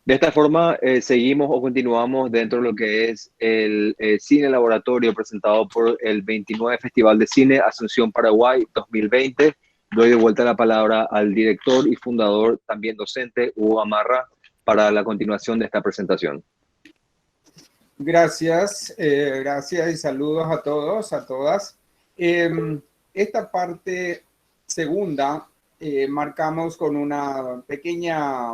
De esta forma, seguimos o continuamos dentro de lo que es el cine laboratorio presentado por el 29 Festival de Cine Asunción Paraguay 2020. Doy de vuelta la palabra al director y fundador, también docente, Hugo Amarra, para la continuación de esta presentación. Gracias, gracias y saludos a todos, a todas. Esta parte segunda marcamos con una pequeña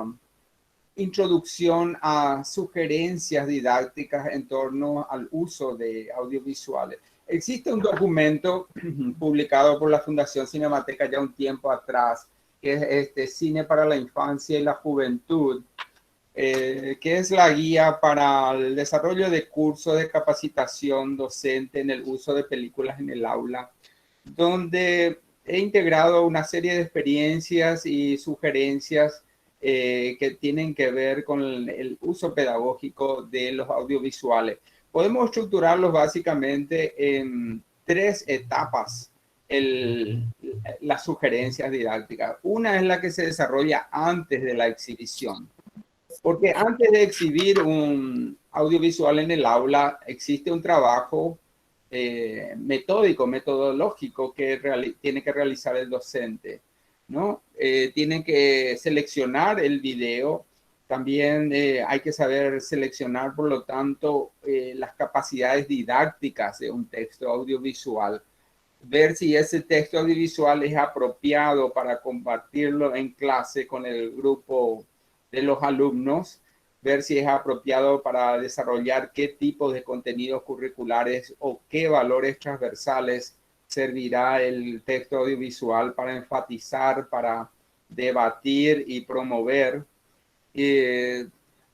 introducción a sugerencias didácticas en torno al uso de audiovisuales. Existe un documento publicado por la Fundación Cinemateca ya un tiempo atrás, que es Cine para la Infancia y la Juventud, que es la guía para el desarrollo de cursos de capacitación docente en el uso de películas en el aula, donde he integrado una serie de experiencias y sugerencias que tienen que ver con el uso pedagógico de los audiovisuales. Podemos estructurarlos básicamente en tres etapas, las sugerencias didácticas. Una es la que se desarrolla antes de la exhibición. Porque antes de exhibir un audiovisual en el aula, existe un trabajo metódico, metodológico que tiene que realizar el docente, ¿no? Tiene que seleccionar el video, también hay que saber seleccionar, por lo tanto, las capacidades didácticas de un texto audiovisual, ver si ese texto audiovisual es apropiado para compartirlo en clase con el grupo de los alumnos, ver si es apropiado para desarrollar qué tipo de contenidos curriculares o qué valores transversales servirá el texto audiovisual para enfatizar, para debatir y promover.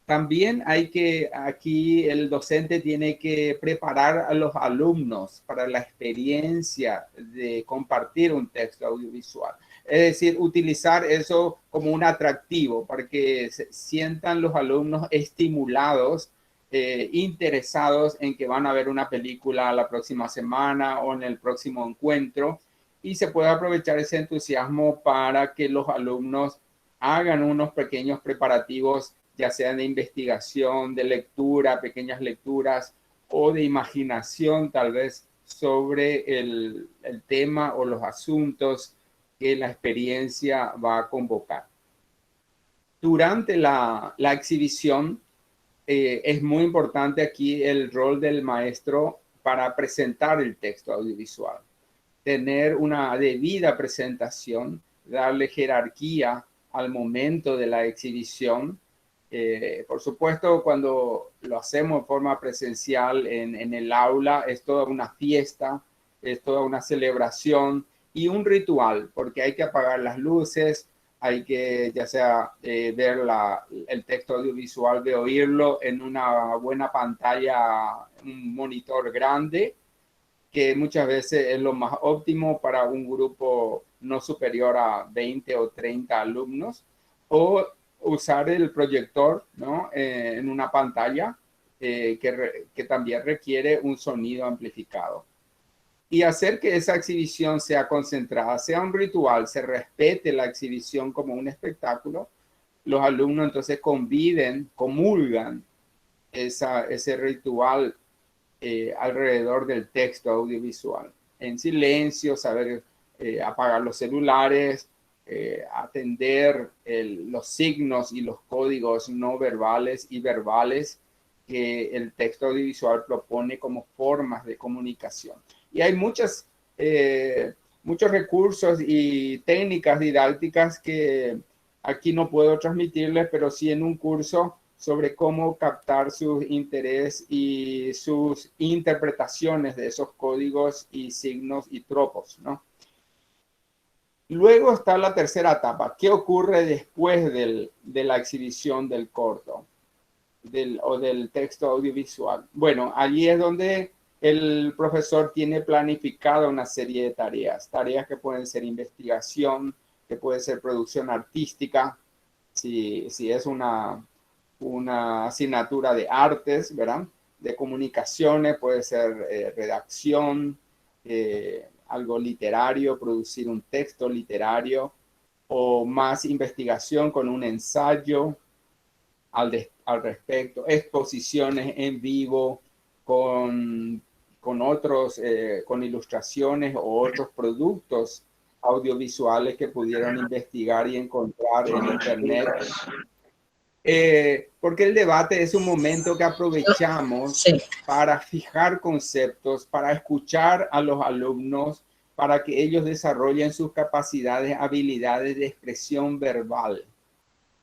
También aquí el docente tiene que preparar a los alumnos para la experiencia de compartir un texto audiovisual. Es decir, utilizar eso como un atractivo para que se sientan los alumnos estimulados, interesados en que van a ver una película la próxima semana o en el próximo encuentro, y se puede aprovechar ese entusiasmo para que los alumnos hagan unos pequeños preparativos, ya sean de investigación, de lectura, pequeñas lecturas o de imaginación tal vez sobre el tema o los asuntos que la experiencia va a convocar. Durante la exhibición es muy importante aquí el rol del maestro para presentar el texto audiovisual, tener una debida presentación, darle jerarquía al momento de la exhibición. Por supuesto, cuando lo hacemos de forma presencial en el aula, es toda una fiesta, es toda una celebración y un ritual, porque hay que apagar las luces, hay que ya sea ver el texto audiovisual, de oírlo en una buena pantalla, un monitor grande, que muchas veces es lo más óptimo para un grupo no superior a 20 o 30 alumnos, o usar el proyector, ¿no? En una pantalla que también requiere un sonido amplificado. Y hacer que esa exhibición sea concentrada, sea un ritual, se respete la exhibición como un espectáculo. Los alumnos entonces conviven, comulgan ese ritual alrededor del texto audiovisual. En silencio, saber apagar los celulares, atender los signos y los códigos no verbales y verbales que el texto audiovisual propone como formas de comunicación. Y hay muchos recursos y técnicas didácticas que aquí no puedo transmitirles, pero sí en un curso sobre cómo captar su interés y sus interpretaciones de esos códigos y signos y tropos, ¿no? Luego está la tercera etapa. ¿Qué ocurre después de la exhibición del corto o del texto audiovisual? Bueno, allí es donde el profesor tiene planificada una serie de tareas que pueden ser investigación, que puede ser producción artística, si es una asignatura de artes, ¿verdad? De comunicaciones, puede ser redacción, algo literario, producir un texto literario, o más investigación con un ensayo, al respecto, exposiciones en vivo con otros, con ilustraciones o otros productos audiovisuales que pudieron investigar y encontrar en Internet. Porque el debate es un momento que aprovechamos para fijar conceptos, para escuchar a los alumnos, para que ellos desarrollen sus capacidades, habilidades de expresión verbal.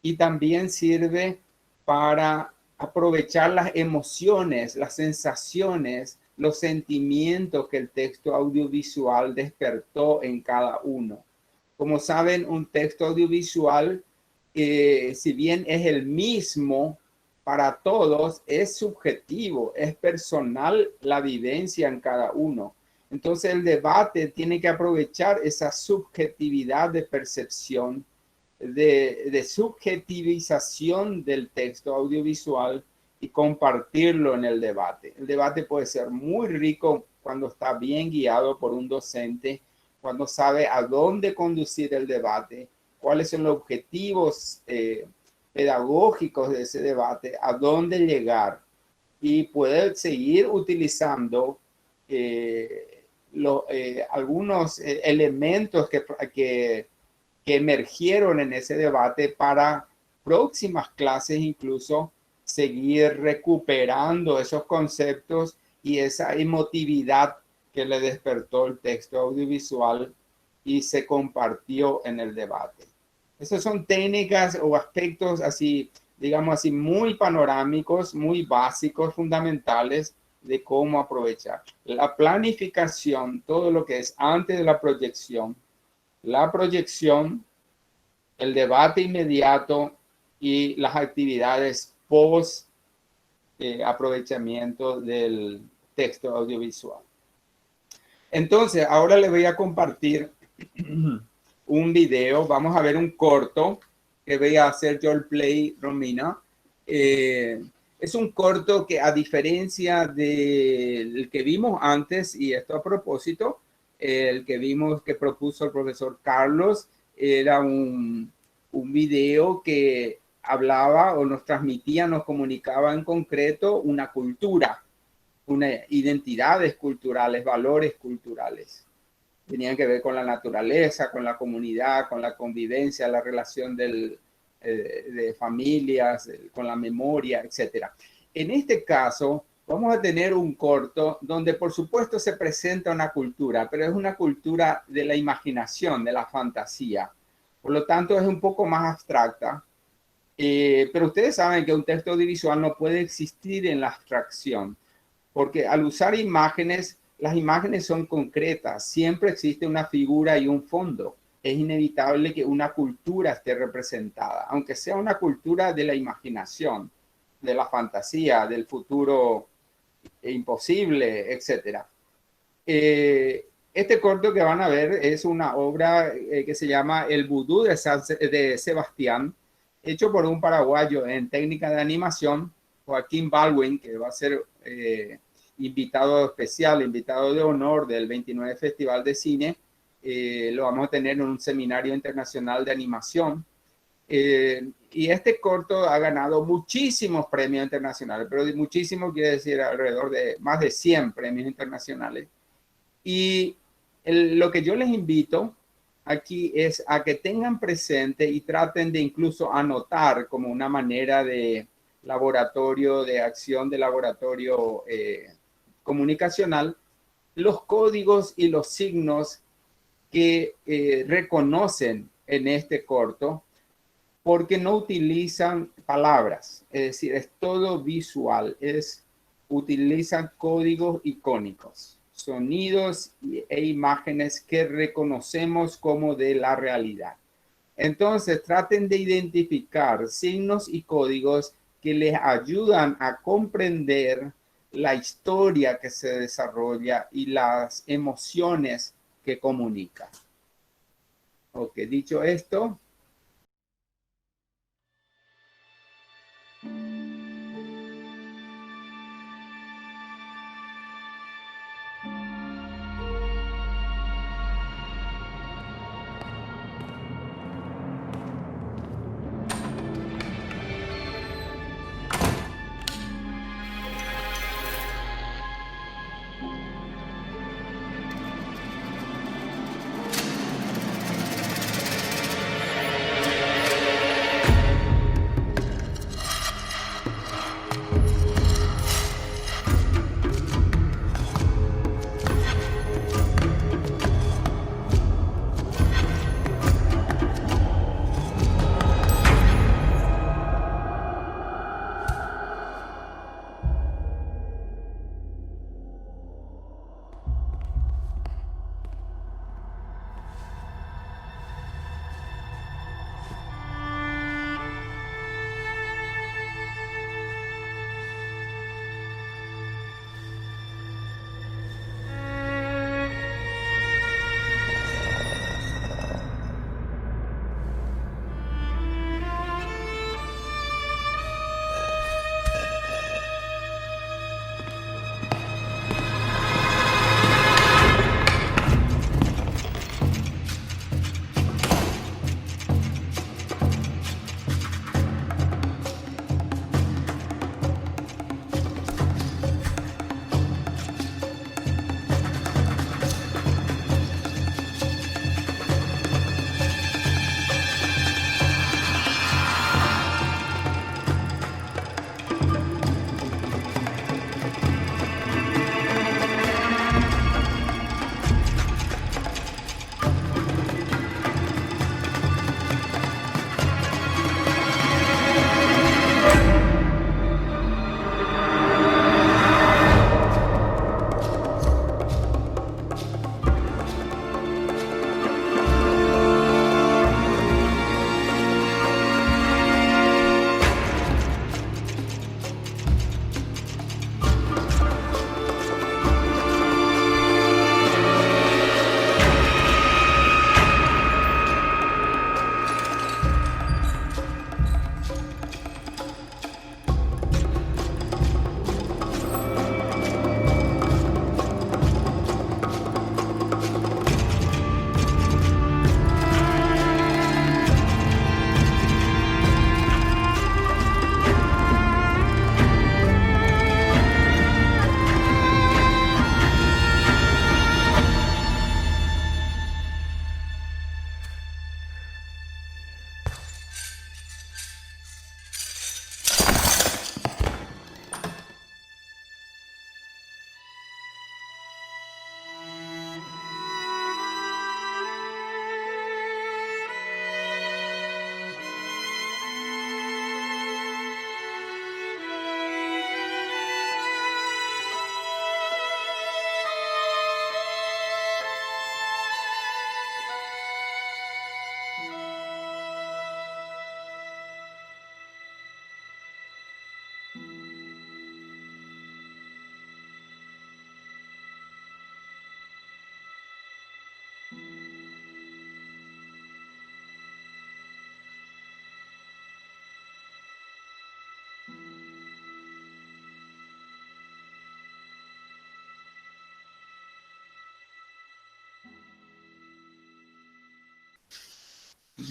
Y también sirve para aprovechar las emociones, las sensaciones, los sentimientos que el texto audiovisual despertó en cada uno. Como saben, un texto audiovisual, si bien es el mismo para todos, es subjetivo, es personal la vivencia en cada uno. Entonces el debate tiene que aprovechar esa subjetividad de percepción, de subjetivización del texto audiovisual y compartirlo en el debate. El debate puede ser muy rico cuando está bien guiado por un docente, cuando sabe a dónde conducir el debate, cuáles son los objetivos pedagógicos de ese debate, a dónde llegar, y puede seguir utilizando algunos elementos que emergieron en ese debate para próximas clases, incluso seguir recuperando esos conceptos y esa emotividad que le despertó el texto audiovisual y se compartió en el debate. Esas son técnicas o aspectos así, digamos así, muy panorámicos, muy básicos, fundamentales de cómo aprovechar. La planificación, todo lo que es antes de la proyección, el debate inmediato y las actividades post aprovechamiento del texto audiovisual. Entonces, ahora le voy a compartir un video. Vamos a ver un corto que voy a hacer yo el play, Romina. Es un corto que, a diferencia del que vimos antes, y esto a propósito, el que vimos que propuso el profesor Carlos, era un video que hablaba o nos transmitía, nos comunicaba en concreto una cultura, identidades culturales, valores culturales. Tenían que ver con la naturaleza, con la comunidad, con la convivencia, la relación de familias, con la memoria, etc. En este caso, vamos a tener un corto donde, por supuesto, se presenta una cultura, pero es una cultura de la imaginación, de la fantasía. Por lo tanto, es un poco más abstracta. Pero ustedes saben que un texto audiovisual no puede existir en la abstracción, porque al usar imágenes, las imágenes son concretas, siempre existe una figura y un fondo. Es inevitable que una cultura esté representada, aunque sea una cultura de la imaginación, de la fantasía, del futuro imposible, etc. Este corto que van a ver es una obra que se llama El Vudú de Sebastián, hecho por un paraguayo en técnica de animación, Joaquín Baldwin, que va a ser invitado especial, invitado de honor del 29 Festival de Cine. Lo vamos a tener en un seminario internacional de animación. Y este corto ha ganado muchísimos premios internacionales, pero muchísimo quiere decir alrededor de más de 100 premios internacionales. Y lo que yo les invito aquí es a que tengan presente y traten de incluso anotar como una manera de laboratorio, de acción de laboratorio comunicacional, los códigos y los signos que reconocen en este corto, porque no utilizan palabras, es decir, es todo visual, utilizan códigos icónicos, sonidos e imágenes que reconocemos como de la realidad. Entonces, traten de identificar signos y códigos que les ayudan a comprender la historia que se desarrolla y las emociones que comunica. Ok, dicho esto.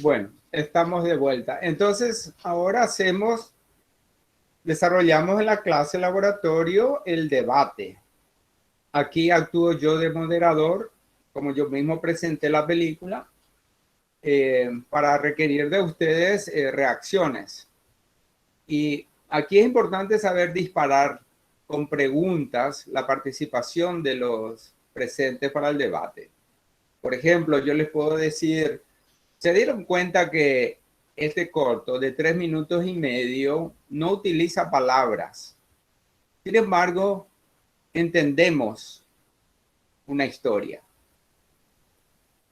Bueno, estamos de vuelta. Entonces, ahora desarrollamos en la clase laboratorio el debate. Aquí actúo yo de moderador, como yo mismo presenté la película, para requerir de ustedes reacciones. Y aquí es importante saber disparar con preguntas la participación de los presentes para el debate. Por ejemplo, yo les puedo decir, ¿se dieron cuenta que este corto de 3 minutos y medio no utiliza palabras? Sin embargo, entendemos una historia.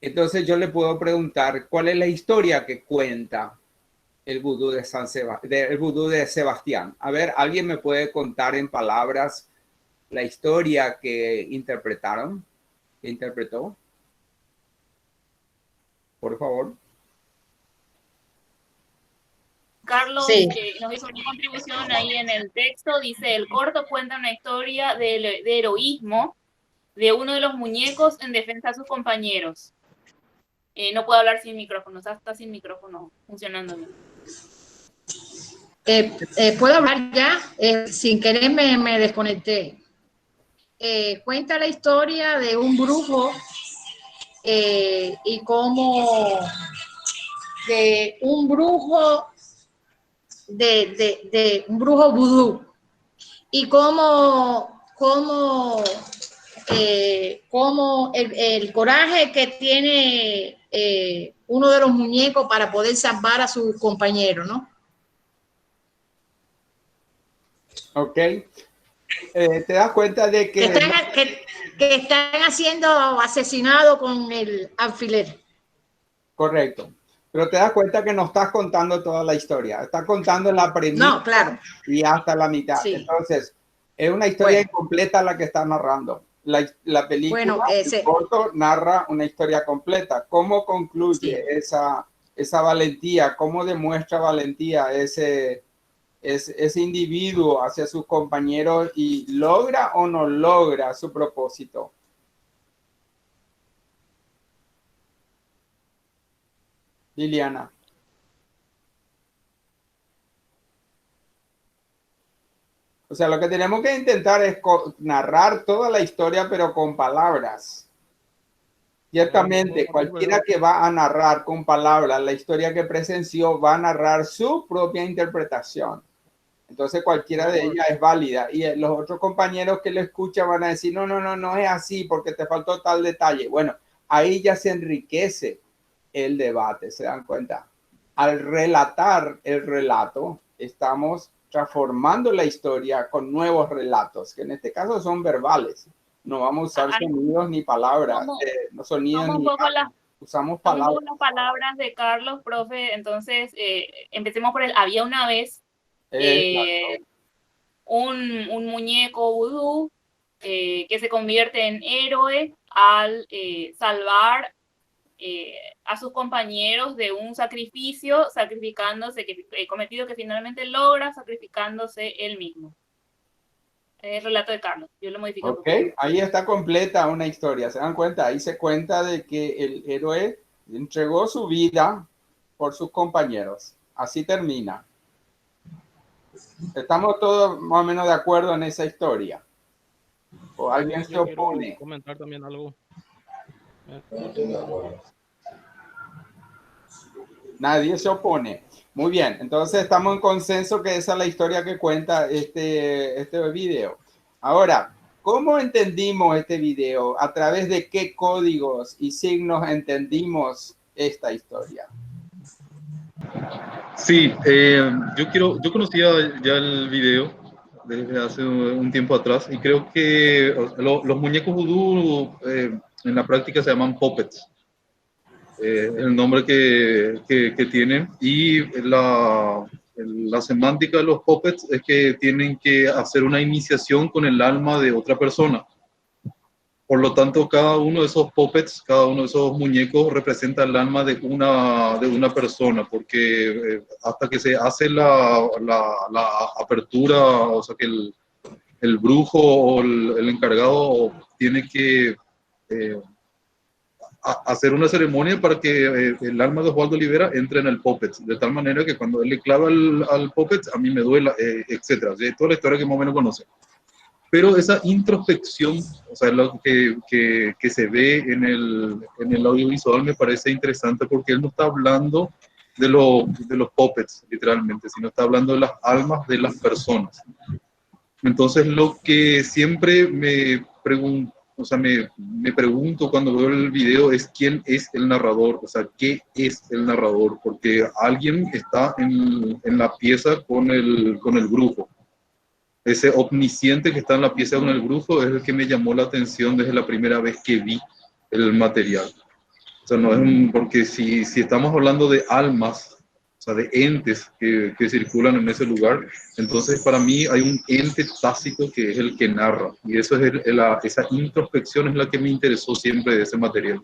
Entonces yo le puedo preguntar, ¿cuál es la historia que cuenta el vudú de el vudú de Sebastián? A ver, ¿alguien me puede contar en palabras la historia que interpretaron? ¿Que interpretó? Por favor. Carlos Sí. Nos hizo una contribución ahí en el texto. Dice, el corto cuenta una historia de heroísmo de uno de los muñecos en defensa de sus compañeros. No puedo hablar sin micrófono, está sin micrófono funcionando bien. ¿Puedo hablar ya? Sin querer me desconecté. Cuenta la historia de un brujo y cómo de un brujo de un brujo vudú y cómo el coraje que tiene uno de los muñecos para poder salvar a su compañero, ¿no? Ok. ¿Te das cuenta de que están haciendo asesinado con el alfiler? Correcto. Pero te das cuenta que no estás contando toda la historia. Estás contando la premisa. No, claro. Y hasta la mitad. Sí. Entonces, es una historia incompleta la que está narrando. La película, el corto, narra una historia completa. ¿Cómo concluye esa valentía? ¿Cómo demuestra valentía ese individuo hacia sus compañeros y logra o no logra su propósito? Liliana. O sea, lo que tenemos que intentar es narrar toda la historia, pero con palabras. Ciertamente, cualquiera que va a narrar con palabras la historia que presenció va a narrar su propia interpretación. Entonces, cualquiera de ellas es válida. Y los otros compañeros que lo escuchan van a decir, no es así porque te faltó tal detalle. Bueno, ahí ya se enriquece el debate, ¿se dan cuenta? Al relatar el relato, estamos transformando la historia con nuevos relatos, que en este caso son verbales. No vamos a usar sonidos ni palabras, no sonidos ni usamos palabras. Las palabras de Carlos, profe. Entonces, empecemos por había una vez un muñeco vudú que se convierte en héroe al salvar a sus compañeros de un sacrificio, cometido que finalmente logra sacrificándose él mismo. Es el relato de Carlos, yo lo modifico. Ok, ahí está completa una historia, ¿se dan cuenta? Ahí se cuenta de que el héroe entregó su vida por sus compañeros. Así termina. ¿Estamos todos más o menos de acuerdo en esa historia? ¿O alguien se opone? Quiero comentar también algo. Nadie se opone. Muy bien, entonces estamos en consenso que esa es la historia que cuenta este video. Ahora, ¿cómo entendimos este video? ¿A través de qué códigos y signos entendimos esta historia? Sí, yo conocía ya el video desde hace un tiempo atrás y creo que los muñecos vudú en la práctica se llaman puppets. El nombre que tienen, y la semántica de los puppets es que tienen que hacer una iniciación con el alma de otra persona. Por lo tanto, cada uno de esos puppets, cada uno de esos muñecos representa el alma de una persona, porque hasta que se hace la apertura, o sea que el brujo o el encargado tiene que hacer una ceremonia para que el alma de Osvaldo Olivera entre en el puppet, de tal manera que cuando él le clava al puppet, a mí me duela, etcétera. O sea, toda la historia que más o menos conoce. Pero esa introspección, o sea, lo que se ve en el audiovisual me parece interesante porque él no está hablando de los puppets, literalmente, sino está hablando de las almas de las personas. Entonces, lo que siempre me pregunto cuando veo el video es quién es el narrador, o sea, qué es el narrador, porque alguien está en la pieza con el brujo. Ese omnisciente que está en la pieza con el brujo es el que me llamó la atención desde la primera vez que vi el material. O sea, no es porque si estamos hablando de almas, o sea, de entes que circulan en ese lugar, entonces para mí hay un ente tácito que es el que narra. Y eso es esa introspección es la que me interesó siempre de ese material.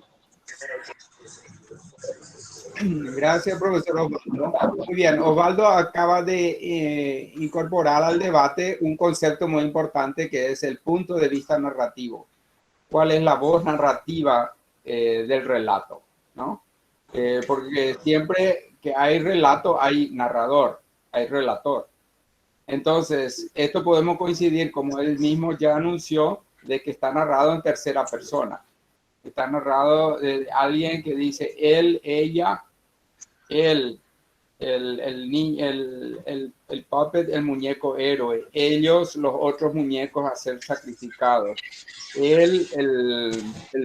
Gracias, profesor Osvaldo. Muy bien, Osvaldo acaba de incorporar al debate un concepto muy importante que es el punto de vista narrativo. ¿Cuál es la voz narrativa del relato? ¿No? Porque siempre que hay relato hay narrador, hay relator. Entonces, esto podemos coincidir, como él mismo ya anunció, de que está narrado en tercera persona. Está narrado de alguien que dice él, ella, el puppet, el muñeco héroe, ellos, los otros muñecos a ser sacrificados, el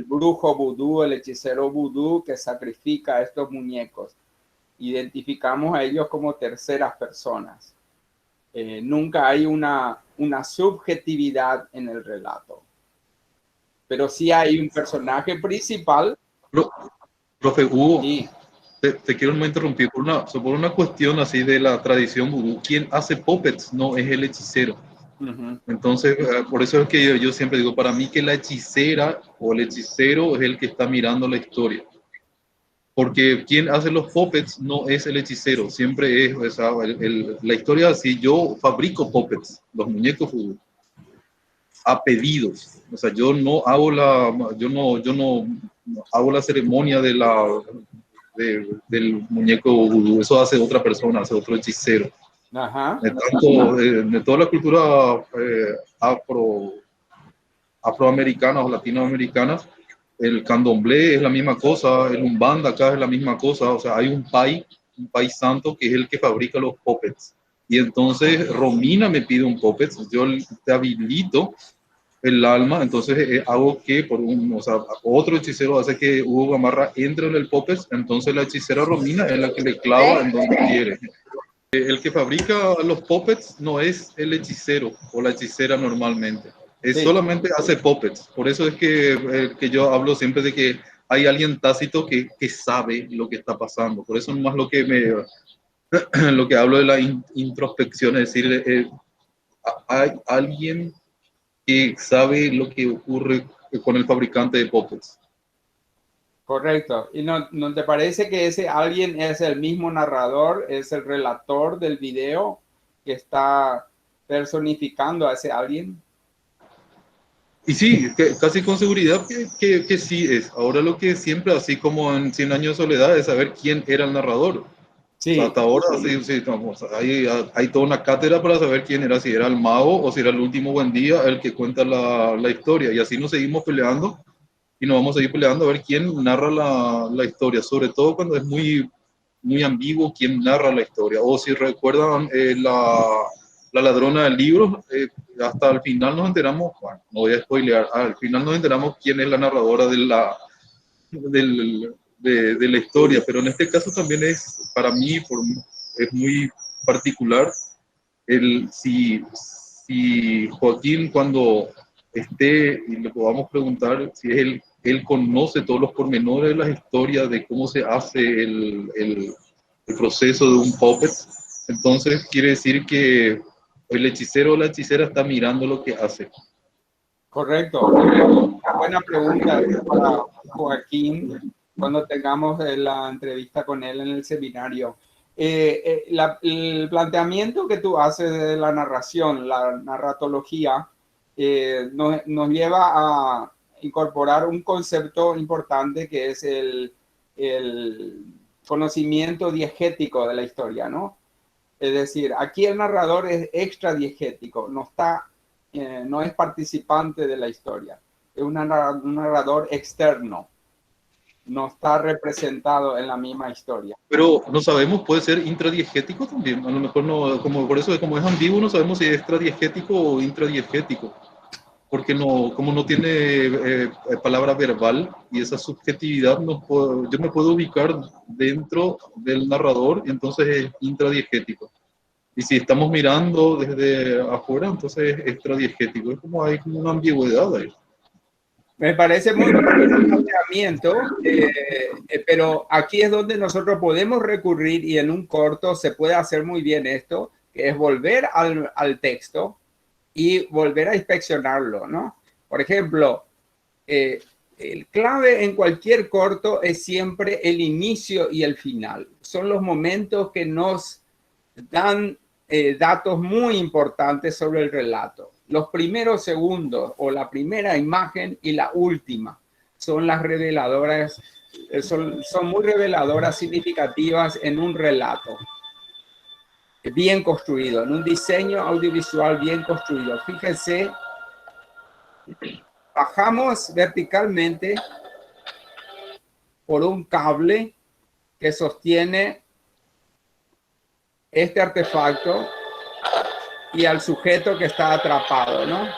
brujo vudú, el hechicero vudú que sacrifica a estos muñecos. Identificamos a ellos como terceras personas. Nunca hay una subjetividad en el relato, pero sí hay un personaje principal. Profe Hugo, Sí. te quiero no interrumpir por una cuestión así de la tradición vudú. Quien hace puppets no es el hechicero. Uh-huh. Entonces, por eso es que yo siempre digo, para mí que la hechicera o el hechicero es el que está mirando la historia. Porque quien hace los puppets no es el hechicero, siempre es, o sea, la historia así, yo fabrico puppets, los muñecos vudú, a pedidos. O sea, yo no hago la ceremonia del muñeco vudú, eso hace otra persona, hace otro hechicero. Ajá. De toda la cultura afroamericana o latinoamericanas, el candomblé es la misma cosa, el umbanda acá es la misma cosa, o sea, hay un país santo que es el que fabrica los puppets. Y entonces Romina me pide un puppet, yo te habilito el alma, entonces hago que otro hechicero hace que Hugo Gamarra entre en el puppet, entonces la hechicera Romina es la que le clava en donde quiere. El que fabrica los puppets no es el hechicero o la hechicera normalmente. Es solamente hace puppets. Por eso es que yo hablo siempre de que hay alguien tácito que sabe lo que está pasando. Por eso más lo que hablo de la introspección, es decir, hay alguien que sabe lo que ocurre con el fabricante de puppets. Correcto. ¿Y no te parece que ese alguien es el mismo narrador, es el relator del video que está personificando a ese alguien? Y sí, casi con seguridad que sí es. Ahora lo que siempre, así como en 100 años de soledad, es saber quién era el narrador. Sí. O sea, hasta ahora hay toda una cátedra para saber quién era, si era el mago o si era el último buen día el que cuenta la historia. Y así nos seguimos peleando y nos vamos a seguir peleando a ver quién narra la historia, sobre todo cuando es muy, muy ambiguo quién narra la historia. O si recuerdan la ladrona del libro, hasta el final nos enteramos, bueno, no voy a spoilear, al final nos enteramos quién es la narradora de la historia, pero en este caso también es, para mí, es muy particular si Joaquín cuando esté y le podamos preguntar si él conoce todos los pormenores de las historias, de cómo se hace el proceso de un puppet, entonces quiere decir que el hechicero o la hechicera está mirando lo que hace. Correcto. Una buena pregunta para Joaquín cuando tengamos la entrevista con él en el seminario. El planteamiento que tú haces de la narración, la narratología, nos lleva incorporar un concepto importante que es el conocimiento diegético de la historia, ¿no? Es decir, aquí el narrador es extradiegético, no es participante de la historia, es un narrador externo, no está representado en la misma historia. Pero no sabemos, puede ser intradiegético también. A lo mejor no, como por eso, como es ambiguo, no sabemos si es extradiegético o intradiegético. Porque no, como no tiene palabra verbal y esa subjetividad, yo me puedo ubicar dentro del narrador, entonces es intradiegético. Y si estamos mirando desde afuera, entonces es extradiegético. Es como hay como una ambigüedad ahí. Me parece muy bueno el planteamiento, pero aquí es donde nosotros podemos recurrir y en un corto se puede hacer muy bien esto, que es volver al texto y volver a inspeccionarlo, ¿no? Por ejemplo, el clave en cualquier corto es siempre el inicio y el final. Son los momentos que nos dan datos muy importantes sobre el relato. Los primeros segundos o la primera imagen y la última son las reveladoras, son muy reveladoras, significativas en un relato bien construido, en un diseño audiovisual bien construido. Fíjense, bajamos verticalmente por un cable que sostiene este artefacto y al sujeto que está atrapado, ¿no?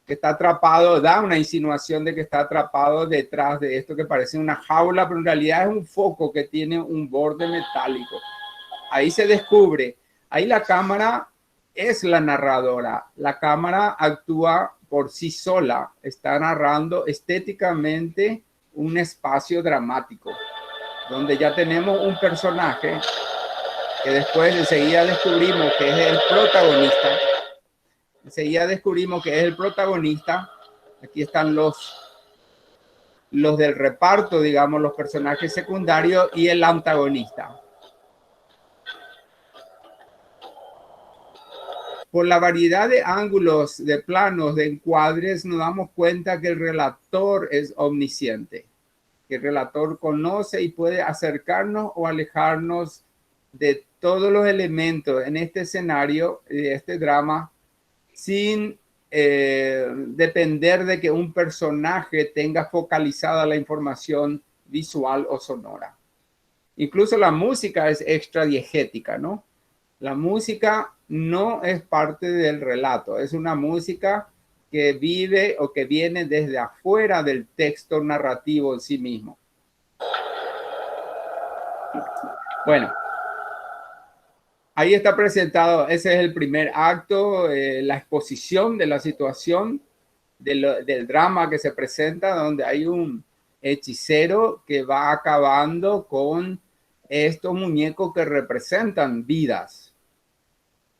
Que está atrapado, da una insinuación de que está atrapado detrás de esto que parece una jaula, pero en realidad es un foco que tiene un borde metálico. Ahí se descubre, ahí la cámara es la narradora, la cámara actúa por sí sola, está narrando estéticamente un espacio dramático, donde ya tenemos un personaje que después enseguida descubrimos que es el protagonista. Enseguida descubrimos que es el protagonista. Aquí están los del reparto, digamos, los personajes secundarios y el antagonista. Por la variedad de ángulos, de planos, de encuadres, nos damos cuenta que el relator es omnisciente, que el relator conoce y puede acercarnos o alejarnos de todos los elementos en este escenario, de este drama, sin depender de que un personaje tenga focalizada la información visual o sonora. Incluso la música es extradiegética, ¿no? La música no es parte del relato, es una música que vive o que viene desde afuera del texto narrativo en sí mismo. Bueno, ahí está presentado, ese es el primer acto, la exposición de la situación del drama que se presenta, donde hay un hechicero que va acabando con estos muñecos que representan vidas.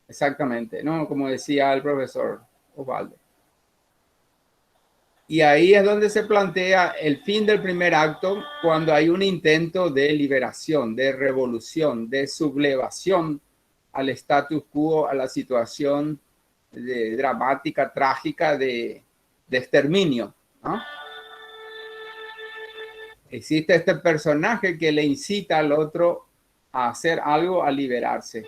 Exactamente, ¿no? Como decía el profesor Osvaldo. Y ahí es donde se plantea el fin del primer acto, cuando hay un intento de liberación, de revolución, de sublevación al status quo, a la situación dramática, trágica de exterminio, ¿no? Existe este personaje que le incita al otro a hacer algo, a liberarse.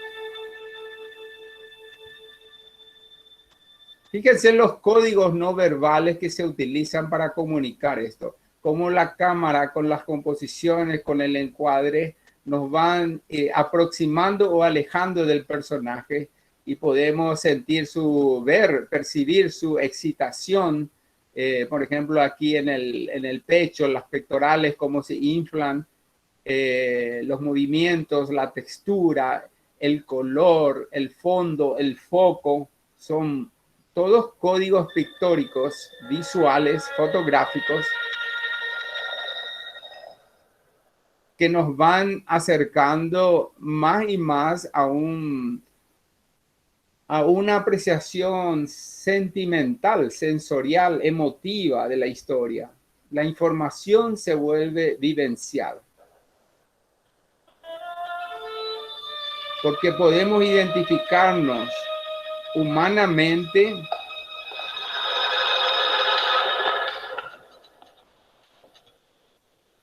Fíjense en los códigos no verbales que se utilizan para comunicar esto, cómo la cámara con las composiciones, con el encuadre, nos van aproximando o alejando del personaje y podemos sentir percibir su excitación, por ejemplo, aquí en el pecho, las pectorales, cómo se inflan, los movimientos, la textura, el color, el fondo, el foco, son todos códigos pictóricos, visuales, fotográficos, que nos van acercando más y más a una apreciación sentimental, sensorial, emotiva de la historia. La información se vuelve vivencial. Porque podemos identificarnos humanamente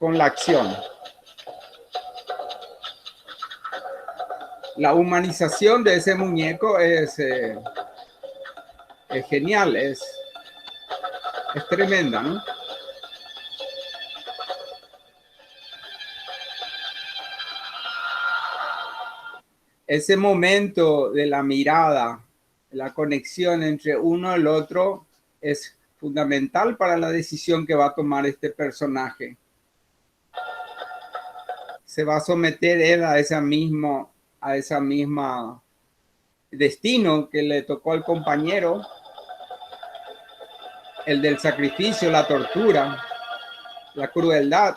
con la acción. La humanización de ese muñeco es genial, es tremenda, ¿no? Ese momento de la mirada, la conexión entre uno y el otro es fundamental para la decisión que va a tomar este personaje. Se va a someter él a esa misma destino que le tocó al compañero, el del sacrificio, la tortura, la crueldad.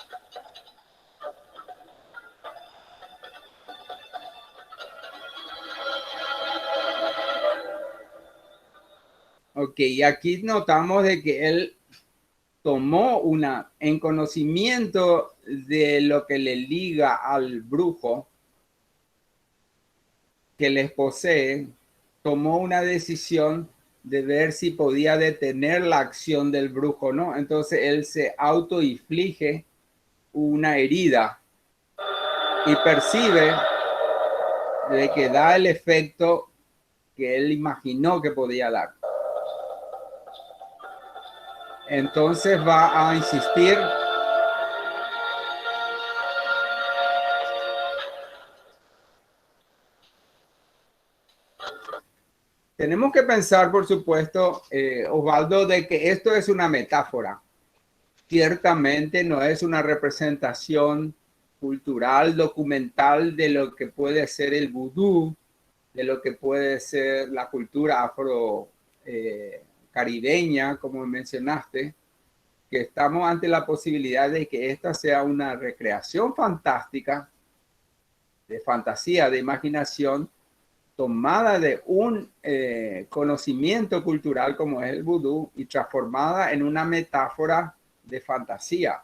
Ok, y aquí notamos de que él tomó en conocimiento de lo que le liga al brujo que les posee, tomó una decisión de ver si podía detener la acción del brujo, ¿no? Entonces él se autoinflige una herida y percibe de que da el efecto que él imaginó que podía dar. Entonces va a insistir tenemos que pensar, por supuesto, Osvaldo, de que esto es una metáfora. Ciertamente no es una representación cultural, documental de lo que puede ser el vudú, de lo que puede ser la cultura afro caribeña, como mencionaste, que estamos ante la posibilidad de que esta sea una recreación fantástica, de fantasía, de imaginación, tomada de un conocimiento cultural como es el vudú y transformada en una metáfora de fantasía.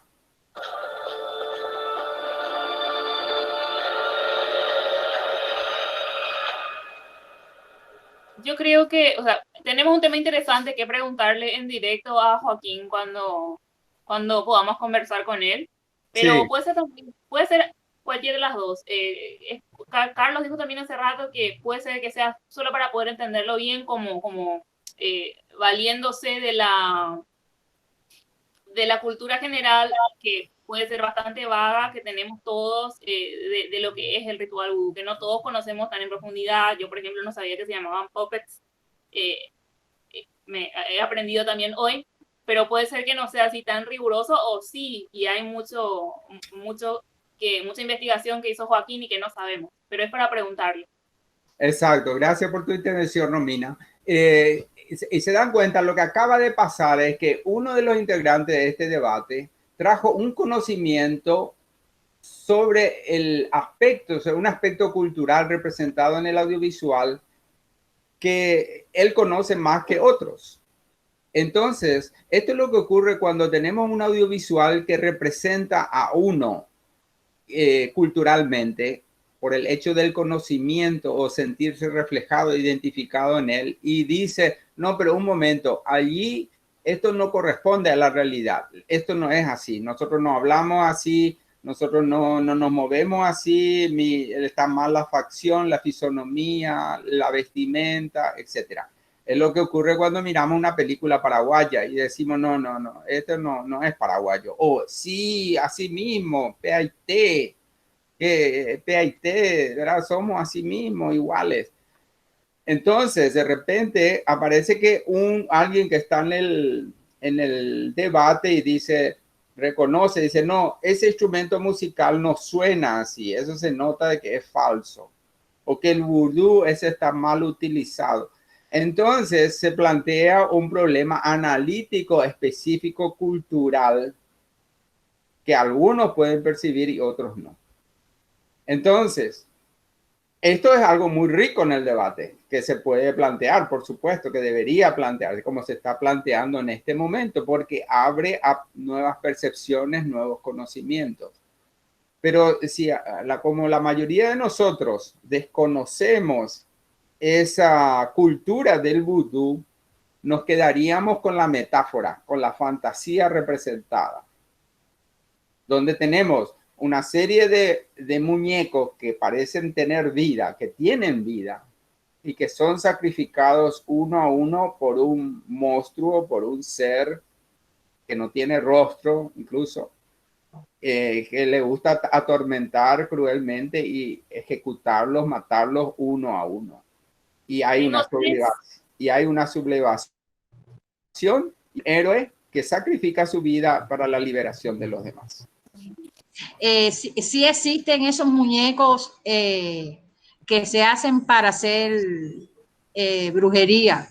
Yo creo que, o sea, tenemos un tema interesante que preguntarle en directo a Joaquín cuando podamos conversar con él, pero Sí. puede ser cualquiera de las dos. Carlos dijo también hace rato que puede ser que sea solo para poder entenderlo bien, como valiéndose de la cultura general, que puede ser bastante vaga, que tenemos todos de lo que es el ritual vudú, que no todos conocemos tan en profundidad. Yo, por ejemplo, no sabía que se llamaban puppets. Me he aprendido también hoy, pero puede ser que no sea así tan riguroso, o sí, y hay mucha investigación que hizo Joaquín y que no sabemos, pero es para preguntarle. Exacto, gracias por tu intervención, Romina. Y se dan cuenta, lo que acaba de pasar es que uno de los integrantes de este debate trajo un conocimiento sobre el aspecto, o sea, un aspecto cultural representado en el audiovisual que él conoce más que otros. Entonces, esto es lo que ocurre cuando tenemos un audiovisual que representa a uno culturalmente por el hecho del conocimiento o sentirse reflejado, identificado en él, y dice, no, pero un momento, allí esto no corresponde a la realidad, esto no es así, nosotros no hablamos así, nosotros no nos movemos así, está mal la facción, la fisonomía, la vestimenta, etcétera. Es lo que ocurre cuando miramos una película paraguaya y decimos, no, esto no es paraguayo. O sí, así mismo, PAIT, ¿verdad? Somos así mismo iguales. Entonces, de repente aparece que alguien que está en el debate y reconoce, dice, no, ese instrumento musical no suena así, eso se nota de que es falso, o que el vudú ese está mal utilizado. Entonces se plantea un problema analítico específico cultural que algunos pueden percibir y otros no. Entonces, esto es algo muy rico en el debate que se puede plantear, por supuesto, que debería plantearse como se está planteando en este momento, porque abre a nuevas percepciones, nuevos conocimientos. Pero si como la mayoría de nosotros desconocemos esa cultura del vudú, nos quedaríamos con la metáfora, con la fantasía representada. donde tenemos una serie de muñecos que parecen tener vida, que tienen vida, y que son sacrificados uno a uno por un monstruo, por un ser que no tiene rostro, incluso, que le gusta atormentar cruelmente y ejecutarlos, matarlos uno a uno. Y hay una sublevación, héroe que sacrifica su vida para la liberación de los demás. Sí existen esos muñecos que se hacen para hacer brujería,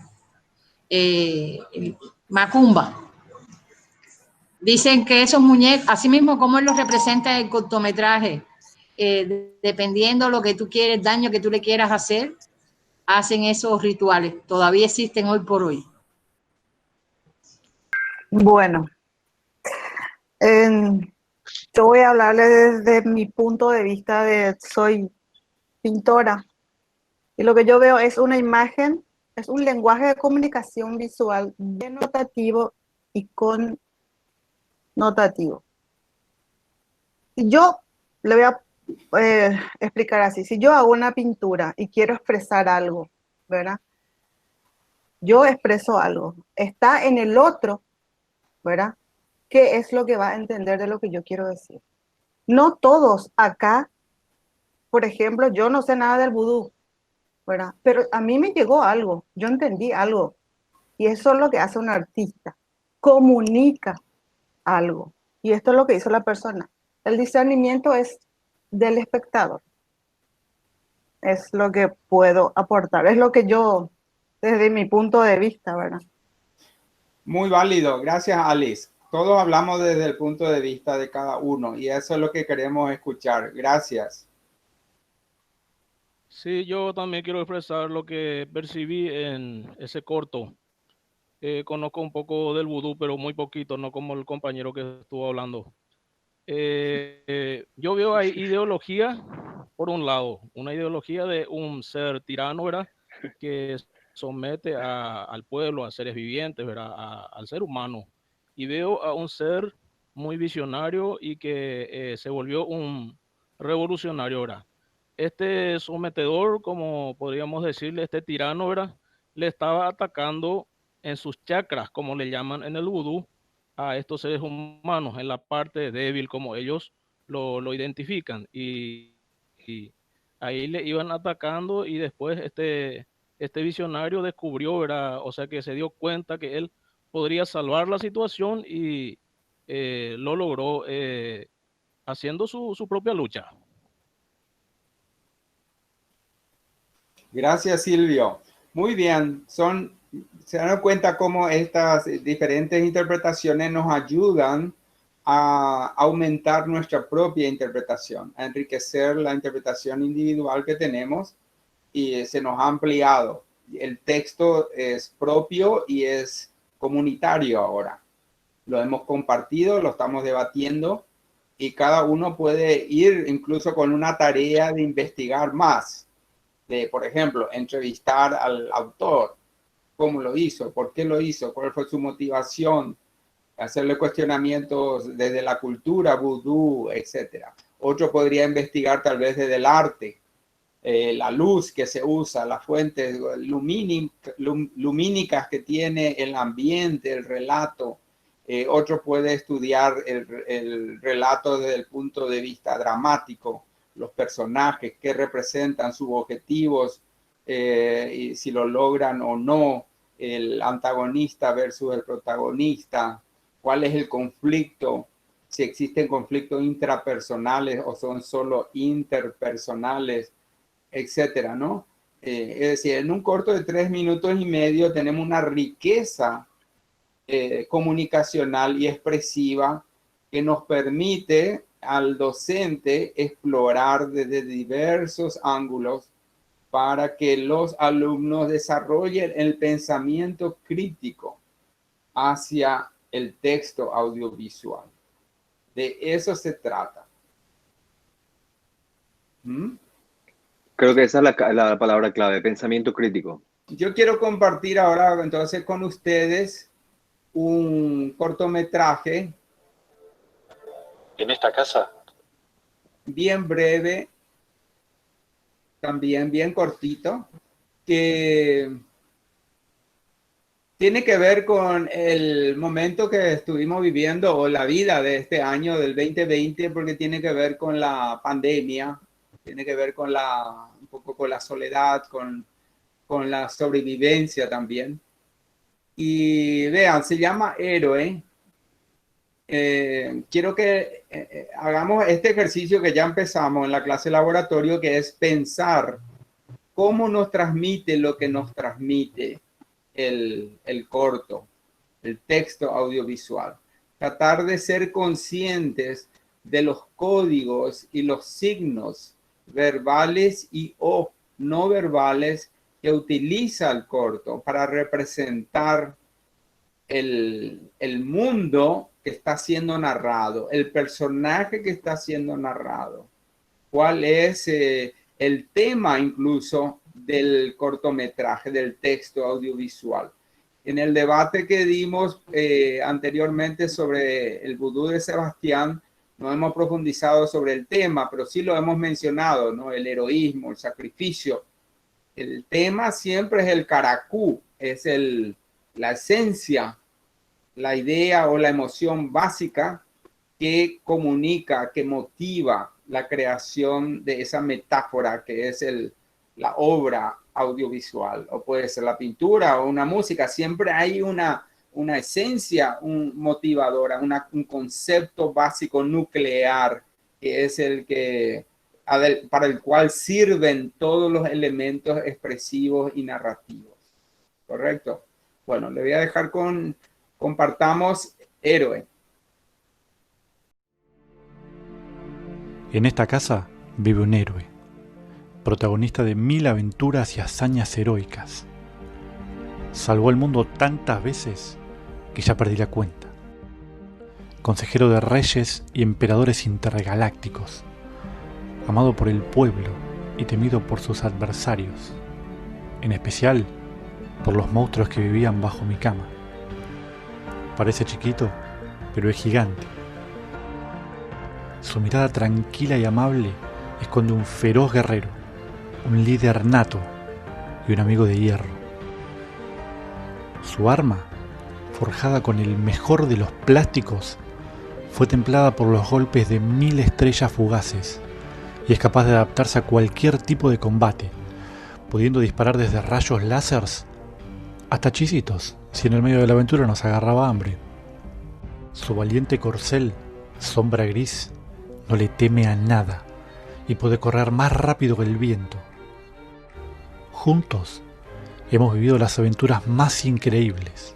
macumba. Dicen que esos muñecos, así mismo como él los representa en el cortometraje, dependiendo lo que tú quieres, daño que tú le quieras hacer, hacen esos rituales. Todavía existen hoy por hoy. Bueno, yo voy a hablarle desde mi punto de vista soy pintora, y lo que yo veo es una imagen, es un lenguaje de comunicación visual denotativo y connotativo. Y yo le voy a explicar así: si yo hago una pintura y quiero expresar algo, ¿verdad? Yo expreso algo, está en el otro, ¿verdad? ¿Qué es lo que va a entender de lo que yo quiero decir? No todos acá, por ejemplo, yo no sé nada del vudú, ¿verdad? Pero a mí me llegó algo, yo entendí algo, y eso es lo que hace un artista, comunica algo, y esto es lo que hizo la persona. El discernimiento es del espectador, es lo que puedo aportar, es lo que yo, desde mi punto de vista, ¿verdad? Muy válido, gracias Alice. Todos hablamos desde el punto de vista de cada uno y eso es lo que queremos escuchar. Gracias. Sí, yo también quiero expresar lo que percibí en ese corto. Conozco un poco del vudú, pero muy poquito, no como el compañero que estuvo hablando. Yo veo ahí ideología, por un lado, una ideología de un ser tirano, ¿verdad? Que somete al pueblo, a seres vivientes, ¿verdad? Al ser humano. Y veo a un ser muy visionario y que se volvió un revolucionario, ¿verdad? Este sometedor, como podríamos decirle, este tirano, ¿verdad? Le estaba atacando en sus chakras, como le llaman en el vudú, a estos seres humanos, en la parte débil, como ellos lo identifican. Y ahí le iban atacando y después este visionario descubrió, ¿verdad? O sea que se dio cuenta que él podría salvar la situación y lo logró haciendo su propia lucha. Gracias, Silvio. Muy bien, se dan cuenta cómo estas diferentes interpretaciones nos ayudan a aumentar nuestra propia interpretación, a enriquecer la interpretación individual que tenemos y se nos ha ampliado. El texto es propio y es comunitario ahora. Lo hemos compartido, lo estamos debatiendo y cada uno puede ir incluso con una tarea de investigar más. De, por ejemplo, entrevistar al autor, cómo lo hizo, por qué lo hizo, cuál fue su motivación, hacerle cuestionamientos desde la cultura, vudú, etc. Otro podría investigar tal vez desde el arte, la luz que se usa, las fuentes lumínicas que tiene el ambiente, el relato. Otro puede estudiar el relato desde el punto de vista dramático, los personajes, qué representan, sus objetivos, y si lo logran o no, el antagonista versus el protagonista, cuál es el conflicto, si existen conflictos intrapersonales o son solo interpersonales, etcétera, ¿no? Es decir, en un corto de 3 minutos y medio tenemos una riqueza comunicacional y expresiva que nos permite al docente explorar desde diversos ángulos para que los alumnos desarrollen el pensamiento crítico hacia el texto audiovisual. De eso se trata. Creo que esa es la palabra clave, pensamiento crítico. Yo quiero compartir ahora entonces con ustedes un cortometraje En esta casa. Bien breve, también bien cortito, que tiene que ver con el momento que estuvimos viviendo o la vida de este año del 2020, porque tiene que ver con la pandemia, tiene que ver con un poco con la soledad, con la sobrevivencia también. Y vean, se llama Héroe. Quiero que hagamos este ejercicio que ya empezamos en la clase laboratorio, que es pensar cómo nos transmite lo que nos transmite el corto, el texto audiovisual. Tratar de ser conscientes de los códigos y los signos verbales y o no verbales que utiliza el corto para representar el mundo que está siendo narrado, el personaje que está siendo narrado, cuál es el tema incluso del cortometraje, del texto audiovisual. En el debate que dimos anteriormente sobre el vudú de Sebastián, no hemos profundizado sobre el tema, pero sí lo hemos mencionado, ¿no? El heroísmo, el sacrificio. El tema siempre es el caracú, es la esencia, la idea o la emoción básica que comunica, que motiva la creación de esa metáfora que es la obra audiovisual, o puede ser la pintura o una música. Siempre hay una esencia motivadora, un concepto básico nuclear que es para el cual sirven todos los elementos expresivos y narrativos. ¿Correcto? Bueno, le voy a dejar compartamos Héroe. En esta casa vive un héroe, protagonista de 1000 aventuras y hazañas heroicas. Salvó el mundo tantas veces que ya perdí la cuenta. Consejero de reyes y emperadores intergalácticos, amado por el pueblo y temido por sus adversarios, en especial por los monstruos que vivían bajo mi cama. Parece chiquito, pero es gigante. Su mirada tranquila y amable esconde un feroz guerrero, un líder nato y un amigo de hierro. Su arma, forjada con el mejor de los plásticos, fue templada por los golpes de 1000 estrellas fugaces y es capaz de adaptarse a cualquier tipo de combate, pudiendo disparar desde rayos láseres hasta chisitos, si en el medio de la aventura nos agarraba hambre. Su valiente corcel, sombra gris, no le teme a nada y puede correr más rápido que el viento. Juntos hemos vivido las aventuras más increíbles.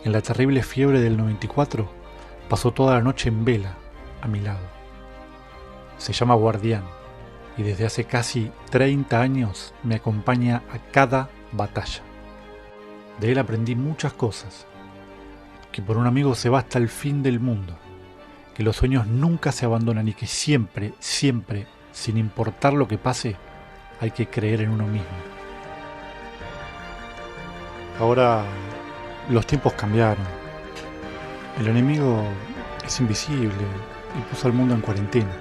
En la terrible fiebre del 94, pasó toda la noche en vela a mi lado. Se llama Guardián y desde hace casi 30 años me acompaña a cada batalla. De él aprendí muchas cosas, que por un amigo se va hasta el fin del mundo, que los sueños nunca se abandonan y que siempre, siempre, sin importar lo que pase, hay que creer en uno mismo. Ahora los tiempos cambiaron. El enemigo es invisible y puso al mundo en cuarentena.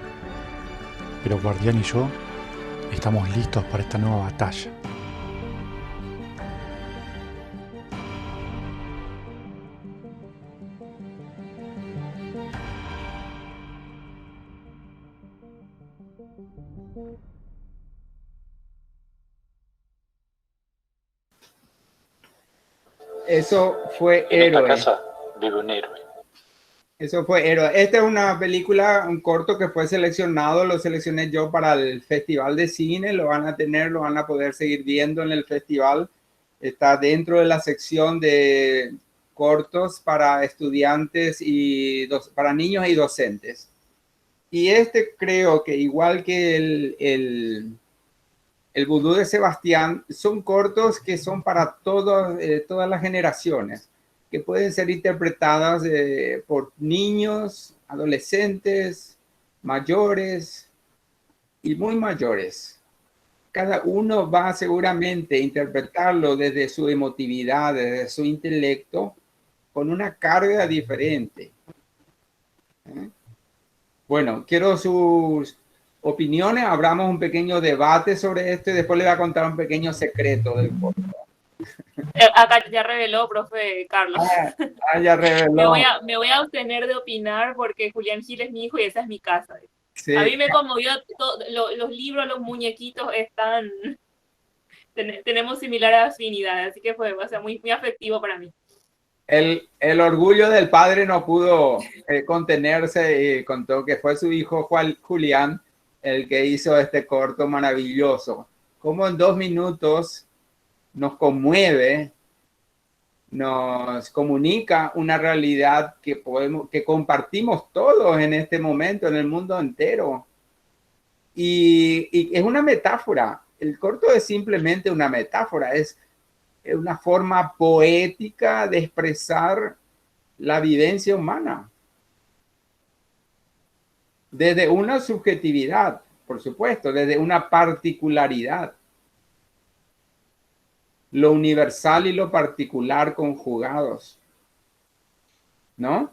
Pero Guardián y yo estamos listos para esta nueva batalla. Eso fue En esta Héroe. casa vive un héroe. Eso fue Héroe. Esta es una película, un corto que fue seleccionado, lo seleccioné yo para el Festival de Cine, lo van a poder seguir viendo en el festival. Está dentro de la sección de cortos para estudiantes y para niños y docentes. Y creo que igual que el vudú de Sebastián, son cortos que son para todas las generaciones, que pueden ser interpretadas por niños, adolescentes, mayores y muy mayores. cada uno va seguramente a interpretarlo desde su emotividad, desde su intelecto, con una carga diferente. Bueno, quiero sus opiniones, abramos un pequeño debate sobre esto y después le voy a contar un pequeño secreto del corto. Acá ya reveló, profe Carlos. Ya reveló. Me voy a abstener de opinar porque Julián Gil es mi hijo y esa es mi casa. Sí. A mí me conmovió los libros, los muñequitos están... tenemos similar afinidad, así que va a ser muy, muy afectivo para mí. El orgullo del padre no pudo contenerse y contó que fue su hijo Julián el que hizo este corto maravilloso. Como en 2 minutos nos conmueve, nos comunica una realidad que compartimos todos en este momento, en el mundo entero. Y es una metáfora. El corto es simplemente una metáfora, es una forma poética de expresar la vivencia humana. Desde una subjetividad, por supuesto, desde una particularidad. Lo universal y lo particular conjugados. ¿No?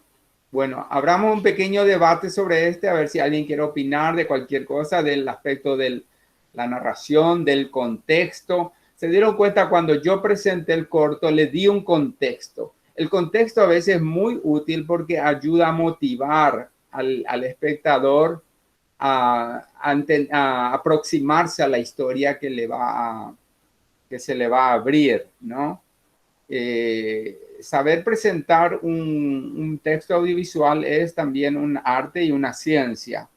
Bueno, abramos un pequeño debate sobre a ver si alguien quiere opinar de cualquier cosa, del aspecto de la narración, del contexto. Se dieron cuenta cuando yo presenté el corto, le di un contexto. El contexto a veces es muy útil porque ayuda a motivar al espectador a aproximarse a la historia que se le va a abrir, ¿no? Saber presentar un texto audiovisual es también un arte y una ciencia,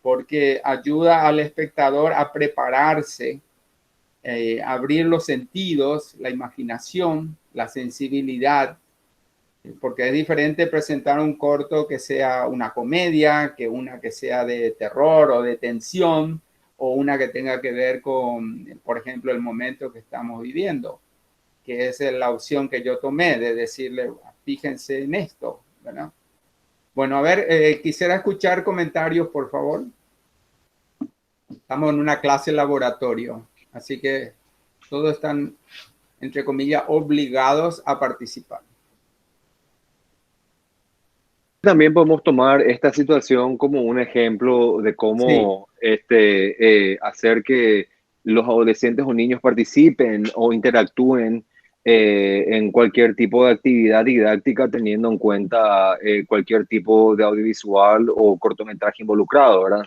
porque ayuda al espectador a prepararse, abrir los sentidos, la imaginación, la sensibilidad, porque es diferente presentar un corto que sea una comedia, que una que sea de terror o de tensión, o una que tenga que ver con, por ejemplo, el momento que estamos viviendo, que es la opción que yo tomé de decirle, fíjense en esto, ¿verdad? Bueno, a ver, quisiera escuchar comentarios, por favor. Estamos en una clase laboratorio, así que todos están, entre comillas, obligados a participar. También podemos tomar esta situación como un ejemplo de cómo hacer que los adolescentes o niños participen o interactúen en cualquier tipo de actividad didáctica, teniendo en cuenta cualquier tipo de audiovisual o cortometraje involucrado, ¿verdad?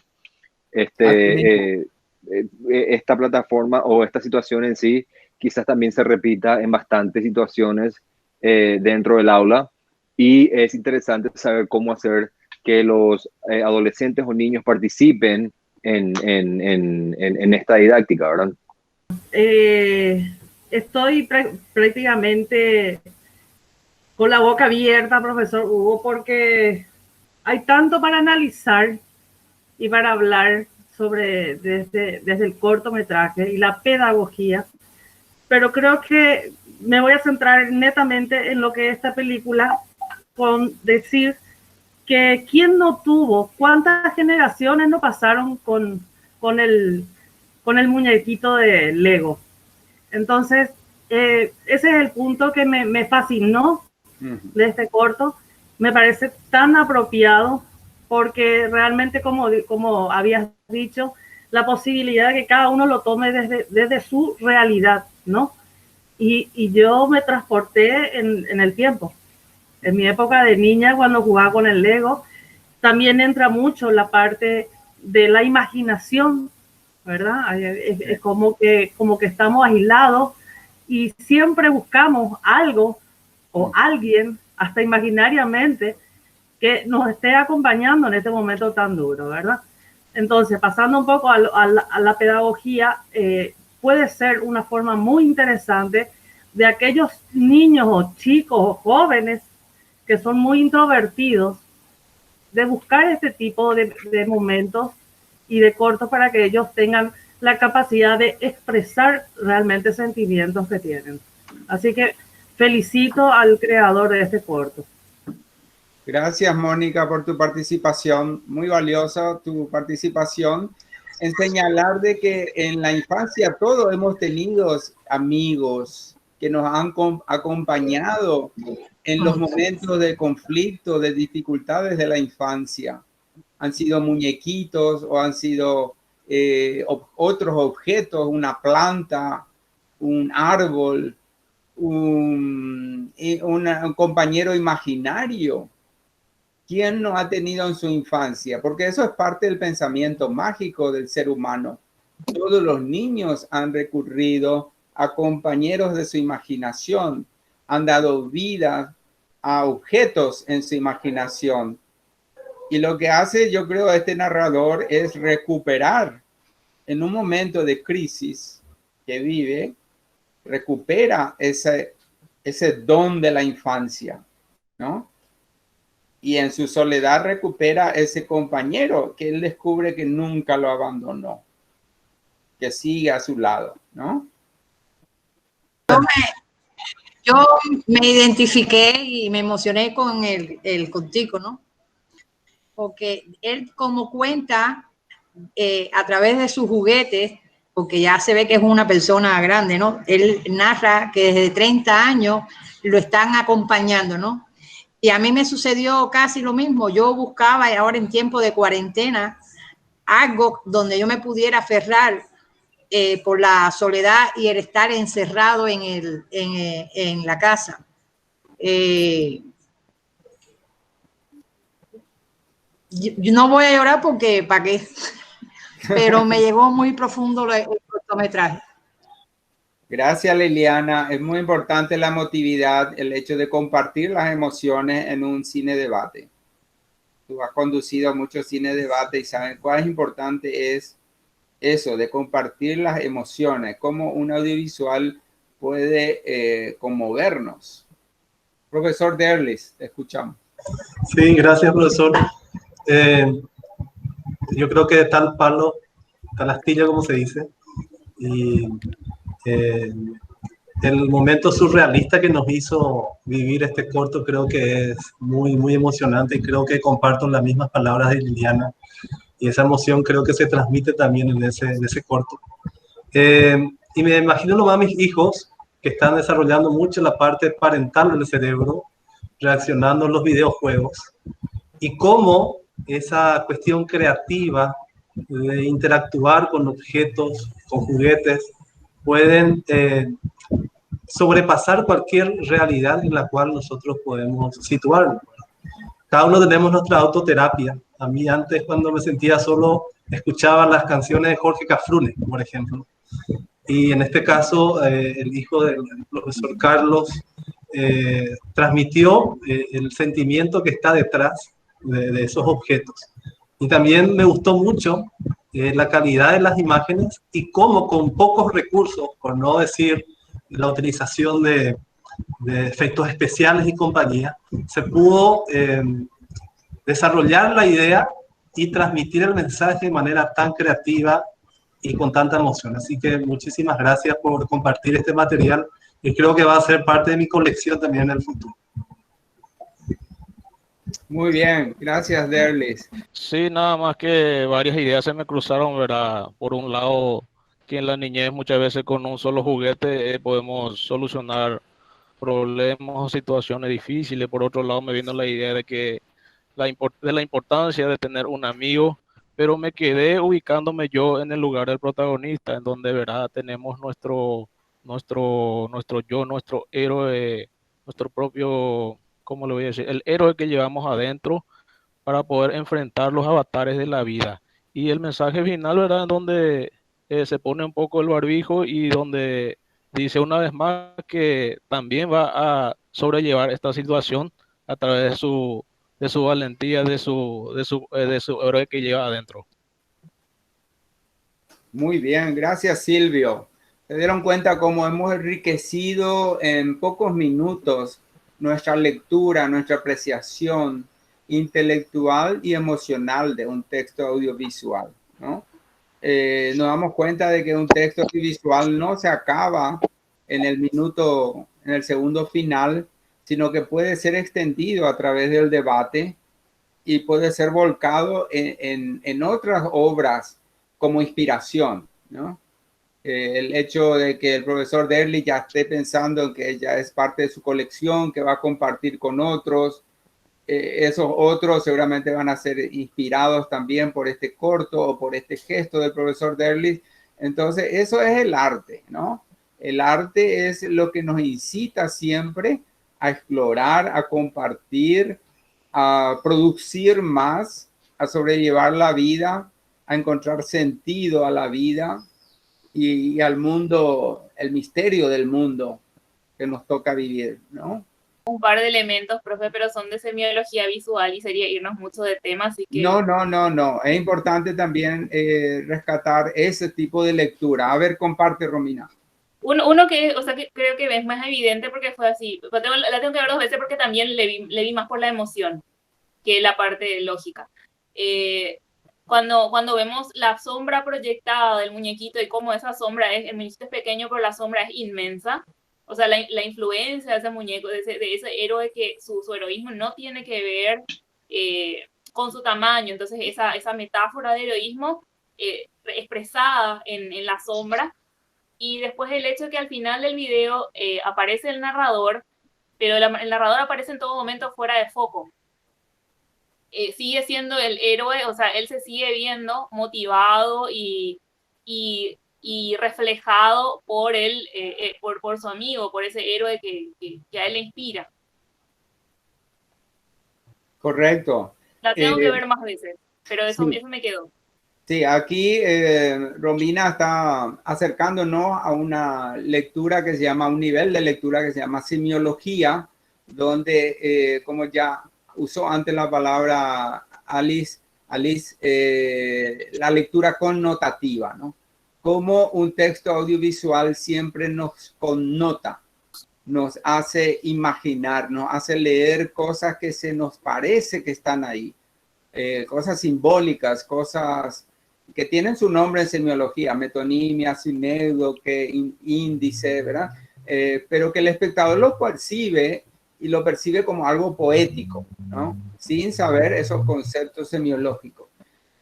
Esta plataforma o esta situación en sí quizás también se repita en bastantes situaciones dentro del aula. Y es interesante saber cómo hacer que los adolescentes o niños participen en esta didáctica, ¿verdad? Estoy prácticamente con la boca abierta, profesor Hugo, porque hay tanto para analizar y para hablar sobre desde el cortometraje y la pedagogía, pero creo que me voy a centrar netamente en lo que esta película, con decir que quién no tuvo, cuántas generaciones no pasaron con el muñequito de Lego. Entonces, ese es el punto que me fascinó de este corto. Me parece tan apropiado porque realmente, como habías dicho, la posibilidad de que cada uno lo tome desde su realidad, ¿no? Y yo me transporté en el tiempo. En mi época de niña, cuando jugaba con el Lego, también entra mucho la parte de la imaginación, ¿verdad? Es como que estamos aislados y siempre buscamos algo o alguien, hasta imaginariamente, que nos esté acompañando en este momento tan duro, ¿verdad? Entonces, pasando un poco a la pedagogía, puede ser una forma muy interesante de aquellos niños o chicos o jóvenes que son muy introvertidos, de buscar este tipo de momentos y de cortos para que ellos tengan la capacidad de expresar realmente sentimientos que tienen. Así que felicito al creador de este corto. Gracias, Mónica, por tu participación. Muy valiosa tu participación. en señalar de que en la infancia todos hemos tenido amigos que nos han acompañado en los momentos de conflicto, de dificultades de la infancia. Han sido muñequitos o han sido otros objetos, una planta, un árbol, un compañero imaginario. ¿Quién no ha tenido en su infancia? Porque eso es parte del pensamiento mágico del ser humano. Todos los niños han recurrido a compañeros de su imaginación, han dado vida a objetos en su imaginación. Y lo que hace, yo creo, este narrador es recuperar en un momento de crisis que vive, recupera ese don de la infancia, ¿no? Y en su soledad recupera ese compañero que él descubre que nunca lo abandonó, que sigue a su lado, ¿no? Yo me identifiqué y me emocioné con el contigo, ¿no? Porque él como cuenta a través de sus juguetes, porque ya se ve que es una persona grande, ¿no? Él narra que desde 30 años lo están acompañando, ¿no? Y a mí me sucedió casi lo mismo. Yo buscaba ahora en tiempo de cuarentena algo donde yo me pudiera aferrar por la soledad y el estar encerrado en la casa. Yo no voy a llorar porque ¿para qué? Pero me llegó muy profundo el cortometraje. Gracias, Liliana. Es muy importante la emotividad, el hecho de compartir las emociones en un cine debate. Tú has conducido muchos cine debate y sabes cuál es importante es eso, de compartir las emociones, cómo un audiovisual puede conmovernos. Profesor Derlis, te escuchamos. Sí, gracias, profesor. Yo creo que tal palo, tal astilla, como se dice, y el momento surrealista que nos hizo vivir este corto creo que es muy, muy emocionante y creo que comparto las mismas palabras de Liliana y esa emoción creo que se transmite también en ese corto. Y me imagino nomás a mis hijos que están desarrollando mucho la parte parental del cerebro, reaccionando a los videojuegos y cómo esa cuestión creativa de interactuar con objetos, con juguetes, pueden sobrepasar cualquier realidad en la cual nosotros podemos situarnos. Cada uno tenemos nuestra autoterapia. A mí antes, cuando me sentía solo, escuchaba las canciones de Jorge Cafrune, por ejemplo. Y en este caso, el hijo del profesor Carlos transmitió el sentimiento que está detrás de esos objetos. Y también me gustó mucho la calidad de las imágenes y cómo con pocos recursos, por no decir la utilización de efectos especiales y compañía, se pudo desarrollar la idea y transmitir el mensaje de manera tan creativa y con tanta emoción. Así que muchísimas gracias por compartir este material y creo que va a ser parte de mi colección también en el futuro. Muy bien, gracias, Derlis. Sí, nada más que varias ideas se me cruzaron, ¿verdad? Por un lado, que en la niñez muchas veces con un solo juguete podemos solucionar problemas o situaciones difíciles. Por otro lado, me vino la idea de que de la importancia de tener un amigo, pero me quedé ubicándome yo en el lugar del protagonista, en donde, ¿verdad? Tenemos nuestro yo, nuestro héroe, nuestro propio, ¿cómo le voy a decir? El héroe que llevamos adentro para poder enfrentar los avatares de la vida. Y el mensaje final, ¿verdad? En donde se pone un poco el barbijo y donde dice una vez más que también va a sobrellevar esta situación a través de su valentía, de su héroe que lleva adentro. Muy bien, gracias, Silvio. ¿Se dieron cuenta cómo hemos enriquecido en pocos minutos nuestra lectura, nuestra apreciación intelectual y emocional de un texto audiovisual, ¿no? Nos damos cuenta de que un texto audiovisual no se acaba en el segundo final, sino que puede ser extendido a través del debate y puede ser volcado en otras obras como inspiración, ¿no? El hecho de que el profesor Derlich ya esté pensando en que ella es parte de su colección, que va a compartir con otros, esos otros seguramente van a ser inspirados también por este corto o por este gesto del profesor Derlich. Entonces, eso es el arte, ¿no? El arte es lo que nos incita siempre a explorar, a compartir, a producir más, a sobrellevar la vida, a encontrar sentido a la vida y al mundo, el misterio del mundo que nos toca vivir, ¿no? Un par de elementos, profe, pero son de semiología visual y sería irnos mucho de tema, así que... No. Es importante también rescatar ese tipo de lectura. A ver, comparte, Romina. Uno que, o sea, que creo que es más evidente porque fue así. La tengo que ver 2 veces porque también le vi más por la emoción que la parte lógica. Cuando vemos la sombra proyectada del muñequito y cómo esa sombra es, el muñequito es pequeño, pero la sombra es inmensa. O sea, la influencia de ese muñeco, de ese héroe, que su heroísmo no tiene que ver con su tamaño. Entonces, esa metáfora de heroísmo expresada en la sombra. Y después el hecho de que al final del video aparece el narrador, pero el narrador aparece en todo momento fuera de foco. Sigue siendo el héroe, o sea, él se sigue viendo motivado y reflejado por él, por su amigo, por ese héroe que a él le inspira. Correcto. La tengo que ver más veces, pero eso me quedó. Sí, aquí Romina está acercándonos a una lectura que se llama, un nivel de lectura que se llama semiología, donde, como ya usó antes la palabra Alice, la lectura connotativa, ¿no? Como un texto audiovisual siempre nos connota, nos hace imaginar, nos hace leer cosas que se nos parece que están ahí, cosas simbólicas, cosas que tienen su nombre en semiología, metonimia, sinéudoque, índice, ¿verdad? Pero que el espectador lo percibe y lo percibe como algo poético, ¿no? Sin saber esos conceptos semiológicos.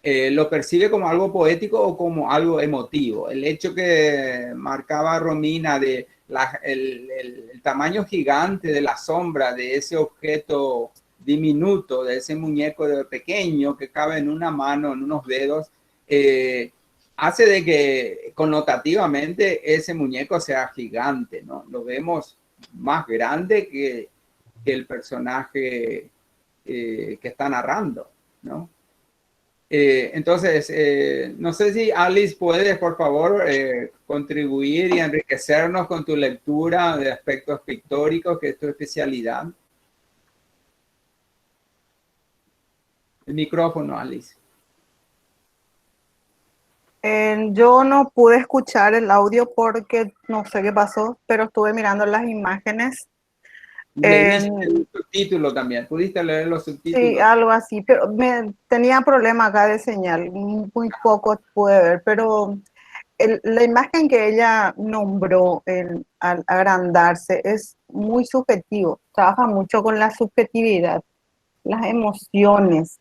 Lo percibe como algo poético o como algo emotivo. El hecho que marcaba Romina de el tamaño gigante de la sombra de ese objeto diminuto, de ese muñeco pequeño que cabe en una mano, en unos dedos, hace de que connotativamente ese muñeco sea gigante, ¿no? Lo vemos más grande que el personaje que está narrando, ¿no? Entonces, no sé si Alice puedes, por favor, contribuir y enriquecernos con tu lectura de aspectos pictóricos, que es tu especialidad. El micrófono, Alice. Yo no pude escuchar el audio porque no sé qué pasó, pero estuve mirando las imágenes. ¿Leíste el subtítulo también? ¿Pudiste leer los subtítulos? Sí, algo así, pero tenía problema acá de señal, muy poco pude ver, pero la imagen que ella nombró al agrandarse es muy subjetivo, trabaja mucho con la subjetividad, las emociones,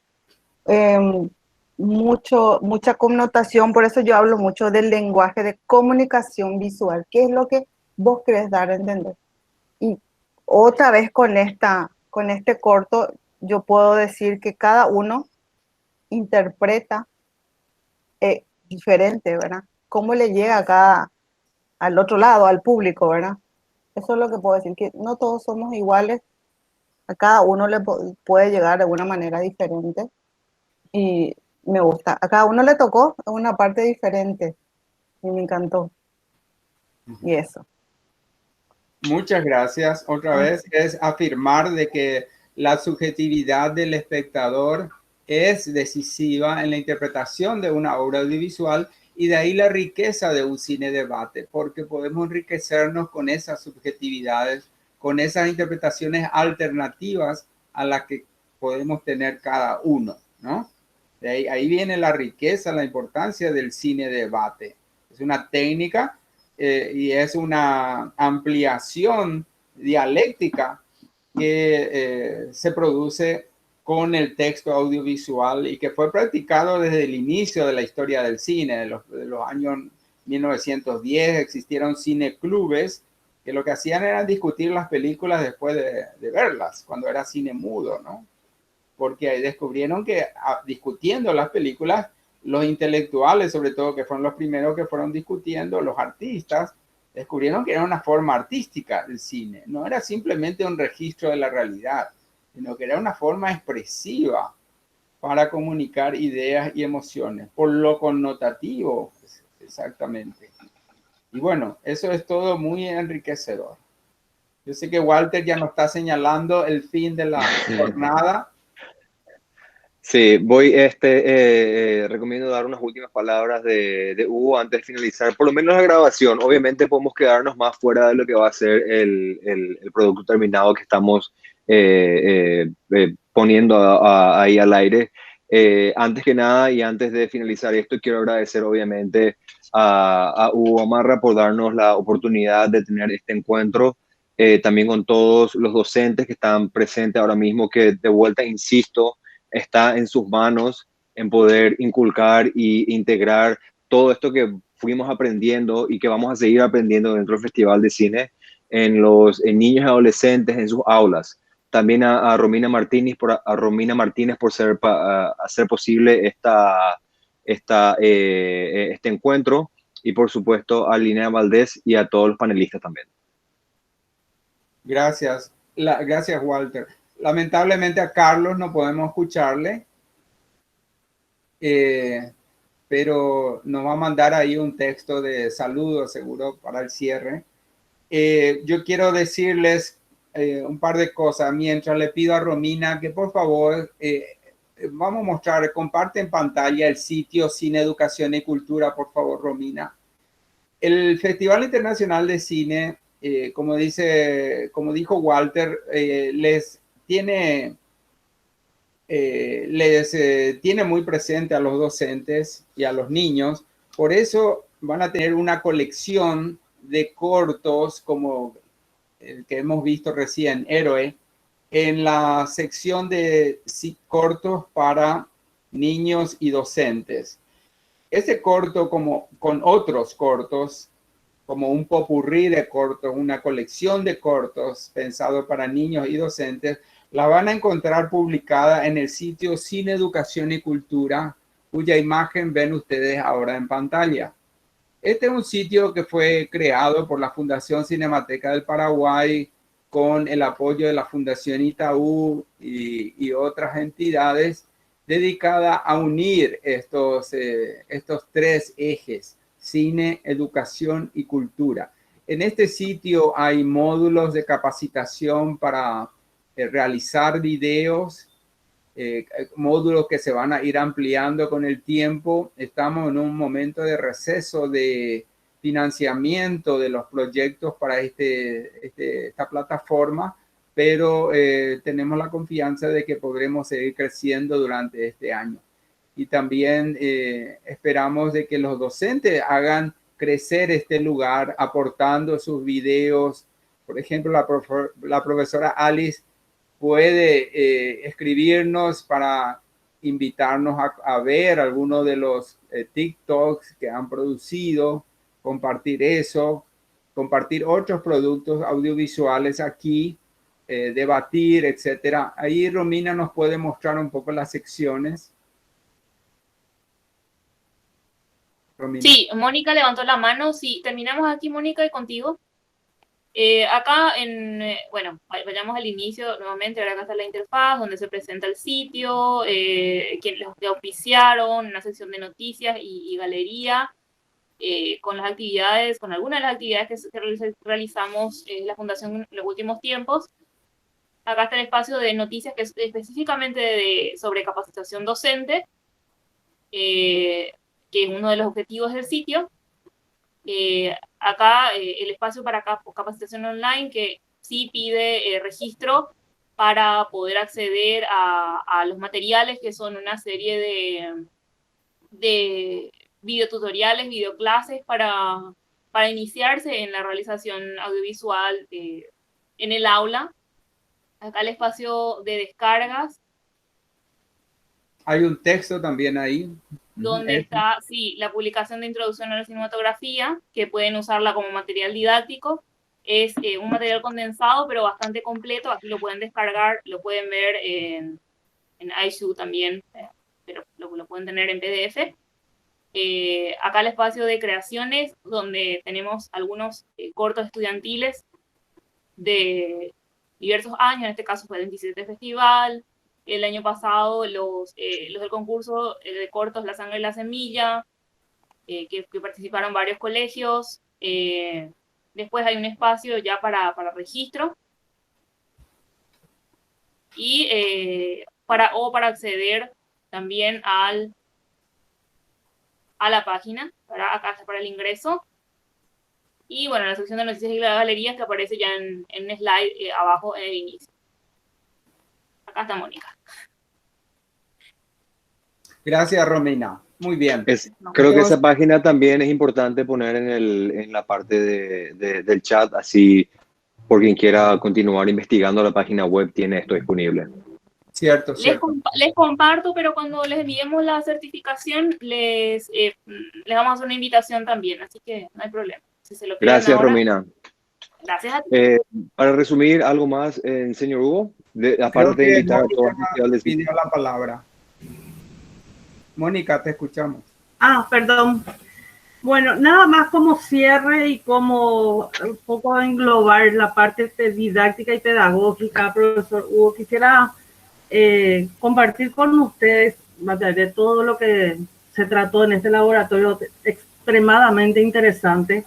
mucha connotación, por eso yo hablo mucho del lenguaje de comunicación visual, que es lo que vos querés dar a entender. Y otra vez con este corto, yo puedo decir que cada uno interpreta diferente, ¿verdad? Cómo le llega al otro lado, al público, ¿verdad? Eso es lo que puedo decir, que no todos somos iguales, a cada uno le puede llegar de una manera diferente y me gusta. A cada uno le tocó una parte diferente y me encantó. Y eso. Muchas gracias. Otra vez es afirmar de que la subjetividad del espectador es decisiva en la interpretación de una obra audiovisual y de ahí la riqueza de un cine debate, porque podemos enriquecernos con esas subjetividades, con esas interpretaciones alternativas a las que podemos tener cada uno, ¿no? De ahí viene la riqueza, la importancia del cine debate. Es una técnica y es una ampliación dialéctica que se produce con el texto audiovisual y que fue practicado desde el inicio de la historia del cine, de los años 1910. Existieron cineclubes que lo que hacían era discutir las películas después de verlas, cuando era cine mudo, ¿no? Porque ahí descubrieron que discutiendo las películas, los intelectuales, sobre todo, que fueron los primeros que fueron discutiendo, los artistas, descubrieron que era una forma artística del cine, no era simplemente un registro de la realidad, sino que era una forma expresiva para comunicar ideas y emociones, por lo connotativo, exactamente. Y bueno, eso es todo muy enriquecedor. Yo sé que Walter ya nos está señalando el fin de la jornada. Sí, recomiendo dar unas últimas palabras de Hugo antes de finalizar, por lo menos la grabación. Obviamente podemos quedarnos más fuera de lo que va a ser el producto terminado que estamos poniendo ahí al aire. Antes que nada y antes de finalizar esto, quiero agradecer obviamente a Hugo Gamarra por darnos la oportunidad de tener este encuentro. También con todos los docentes que están presentes ahora mismo, que de vuelta, insisto, está en sus manos en poder inculcar e integrar todo esto que fuimos aprendiendo y que vamos a seguir aprendiendo dentro del Festival de Cine en niños y adolescentes en sus aulas. También a Romina Martínez por hacer posible este encuentro, y por supuesto a Linnea Valdés y a todos los panelistas también. Gracias. Gracias, Walter. Lamentablemente a Carlos no podemos escucharle, pero nos va a mandar ahí un texto de saludo seguro para el cierre. Yo quiero decirles un par de cosas mientras le pido a Romina que por favor vamos a mostrar, comparte en pantalla el sitio Cine, Educación y Cultura, por favor, Romina. El Festival Internacional de Cine, como dijo Walter, tiene muy presente a los docentes y a los niños. Por eso van a tener una colección de cortos como el que hemos visto recién, Héroe, en la sección de cortos para niños y docentes. Ese corto, como con otros cortos, como un popurrí de cortos, una colección de cortos pensado para niños y docentes, la van a encontrar publicada en el sitio Cine, Educación y Cultura, cuya imagen ven ustedes ahora en pantalla. Este es un sitio que fue creado por la Fundación Cinemateca del Paraguay con el apoyo de la Fundación Itaú y otras entidades, dedicada a unir estos tres ejes: cine, educación y cultura. En este sitio hay módulos de capacitación para realizar videos, módulos que se van a ir ampliando con el tiempo. Estamos en un momento de receso de financiamiento de los proyectos para esta plataforma, pero tenemos la confianza de que podremos seguir creciendo durante este año. Y también esperamos de que los docentes hagan crecer este lugar aportando sus videos. Por ejemplo, la profesora Alice puede escribirnos para invitarnos a ver algunos de los TikToks que han producido, compartir eso, compartir otros productos audiovisuales aquí, debatir, etcétera. Ahí Romina nos puede mostrar un poco las secciones. Romina. Sí, Mónica levantó la mano. Sí, terminamos aquí, Mónica, y contigo. Acá, bueno, vayamos al inicio nuevamente. Ahora acá está la interfaz donde se presenta el sitio, quienes los auspiciaron, una sección de noticias y galería, con las actividades, con algunas de las actividades que realizamos la Fundación en los últimos tiempos. Acá está el espacio de noticias que es específicamente sobre capacitación docente, que es uno de los objetivos del sitio. Acá el espacio para capacitación online, que sí pide registro para poder acceder a los materiales, que son una serie de videotutoriales, videoclases para iniciarse en la realización audiovisual en el aula. Acá el espacio de descargas, Hay un texto también ahí. Donde está, sí, la publicación de Introducción a la Cinematografía, que pueden usarla como material didáctico. Es un material condensado, pero bastante completo. Aquí lo pueden descargar, lo pueden ver en iShoe también, pero lo pueden tener en PDF. Acá el espacio de creaciones, donde tenemos algunos cortos estudiantiles de diversos años. En este caso fue el 27 Festival. El año pasado los del concurso de cortos La Sangre y la Semilla, que participaron varios colegios. Después hay un espacio ya para registro. Y para acceder también a la página, acá está para el ingreso. Y bueno, la sección de noticias y galerías que aparece ya en slide abajo en el inicio. Acá está Mónica. Gracias, Romina. Muy bien. Creo que esa página también es importante poner en la parte del chat, así por quien quiera continuar investigando la página web tiene esto disponible. Cierto, Les comparto, pero cuando les enviemos la certificación, les vamos a hacer una invitación también, así que no hay problema. Si se lo Gracias, ahora, Romina. Gracias a ti. Para resumir, ¿algo más, señor Hugo? Aparte de invitar a todos al Festival de Cine. La palabra. Mónica, te escuchamos. Perdón. Bueno, nada más como cierre y como un poco englobar la parte didáctica y pedagógica, profesor Hugo, quisiera compartir con ustedes de todo lo que se trató en este laboratorio extremadamente interesante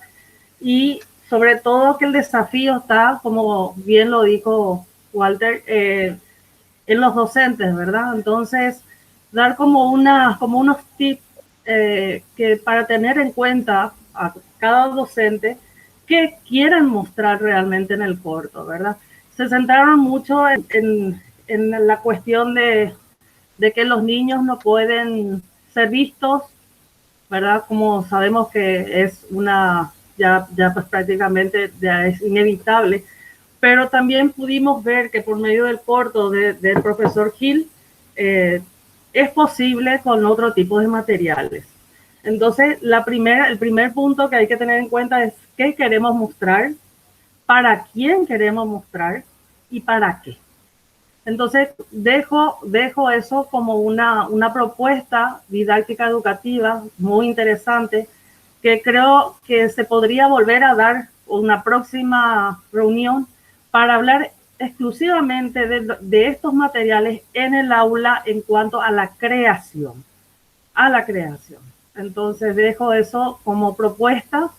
y sobre todo que el desafío está, como bien lo dijo Walter, en los docentes, ¿verdad? Entonces, dar como unos tips que para tener en cuenta a cada docente que quieren mostrar realmente en el corto, ¿verdad? Se centraron mucho en la cuestión de que los niños no pueden ser vistos, ¿verdad? Como sabemos que es ya pues prácticamente ya es inevitable, pero también pudimos ver que por medio del corto del profesor Gil, es posible con otro tipo de materiales. Entonces, el primer punto que hay que tener en cuenta es qué queremos mostrar, para quién queremos mostrar y para qué. Entonces, dejo eso como una propuesta didáctica educativa muy interesante que creo que se podría volver a dar una próxima reunión para hablar exclusivamente de estos materiales en el aula en cuanto a la creación. Entonces dejo eso como propuesta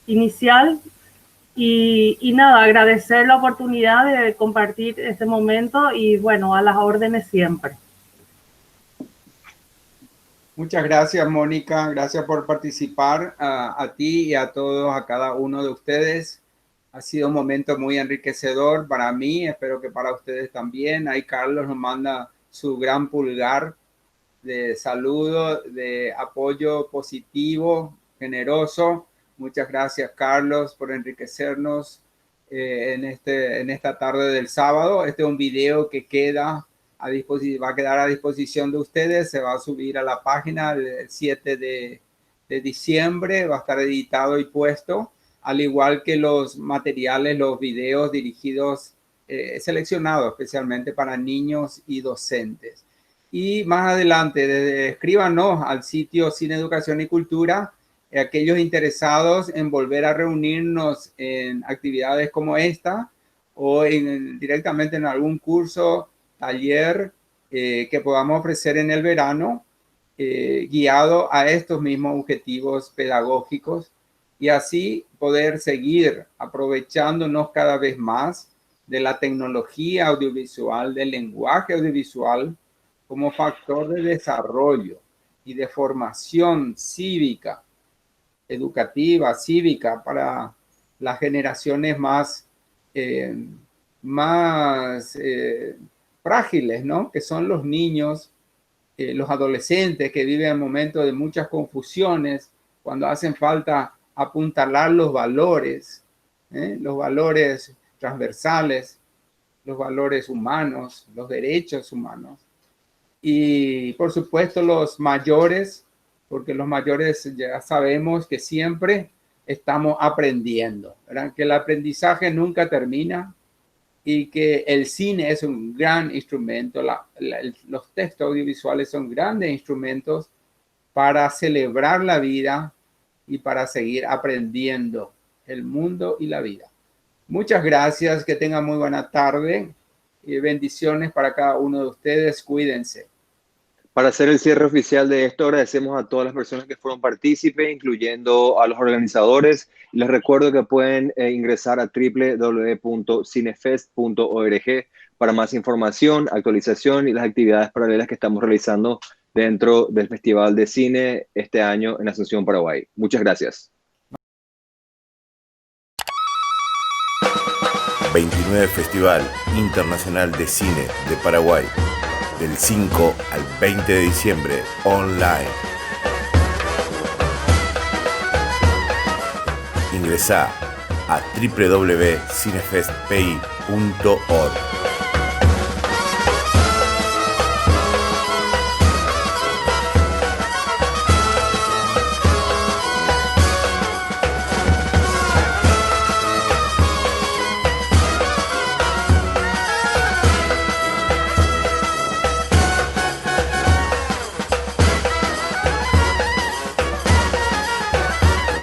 inicial y nada, agradecer la oportunidad de compartir este momento y bueno, a las órdenes siempre. Muchas gracias, Mónica. Gracias por participar a ti y a todos, a cada uno de ustedes. Ha sido un momento muy enriquecedor para mí, espero que para ustedes también. Ahí Carlos nos manda su gran pulgar de saludo, de apoyo positivo, generoso. Muchas gracias, Carlos, por enriquecernos en esta tarde del sábado. Este es un video que va a quedar a disposición de ustedes. Se va a subir a la página el 7 de diciembre. Va a estar editado y puesto, al igual que los materiales, los videos dirigidos, seleccionados especialmente para niños y docentes. Y más adelante, escríbanos al sitio Cine, Educación y Cultura, aquellos interesados en volver a reunirnos en actividades como esta o directamente en algún curso, taller que podamos ofrecer en el verano, guiado a estos mismos objetivos pedagógicos, y así poder seguir aprovechándonos cada vez más de la tecnología audiovisual, del lenguaje audiovisual como factor de desarrollo y de formación cívica, educativa, cívica para las generaciones más frágiles, ¿no? Que son los niños, los adolescentes que viven momentos de muchas confusiones, cuando hacen falta apuntalar los valores transversales, los valores humanos, los derechos humanos. Y por supuesto los mayores, porque los mayores ya sabemos que siempre estamos aprendiendo, ¿verdad? Que el aprendizaje nunca termina y que el cine es un gran instrumento, los textos audiovisuales son grandes instrumentos para celebrar la vida y para seguir aprendiendo el mundo y la vida. Muchas gracias, que tengan muy buena tarde y bendiciones para cada uno de ustedes. Cuídense. Para hacer el cierre oficial de esto, agradecemos a todas las personas que fueron partícipes, incluyendo a los organizadores. Les recuerdo que pueden ingresar a www.cinefest.org para más información, actualización y las actividades paralelas que estamos realizando dentro del Festival de Cine este año en Asunción, Paraguay. Muchas gracias. 29 Festival Internacional de Cine de Paraguay. Del 5 al 20 de diciembre, online. Ingresá a www.cinefestpi.org.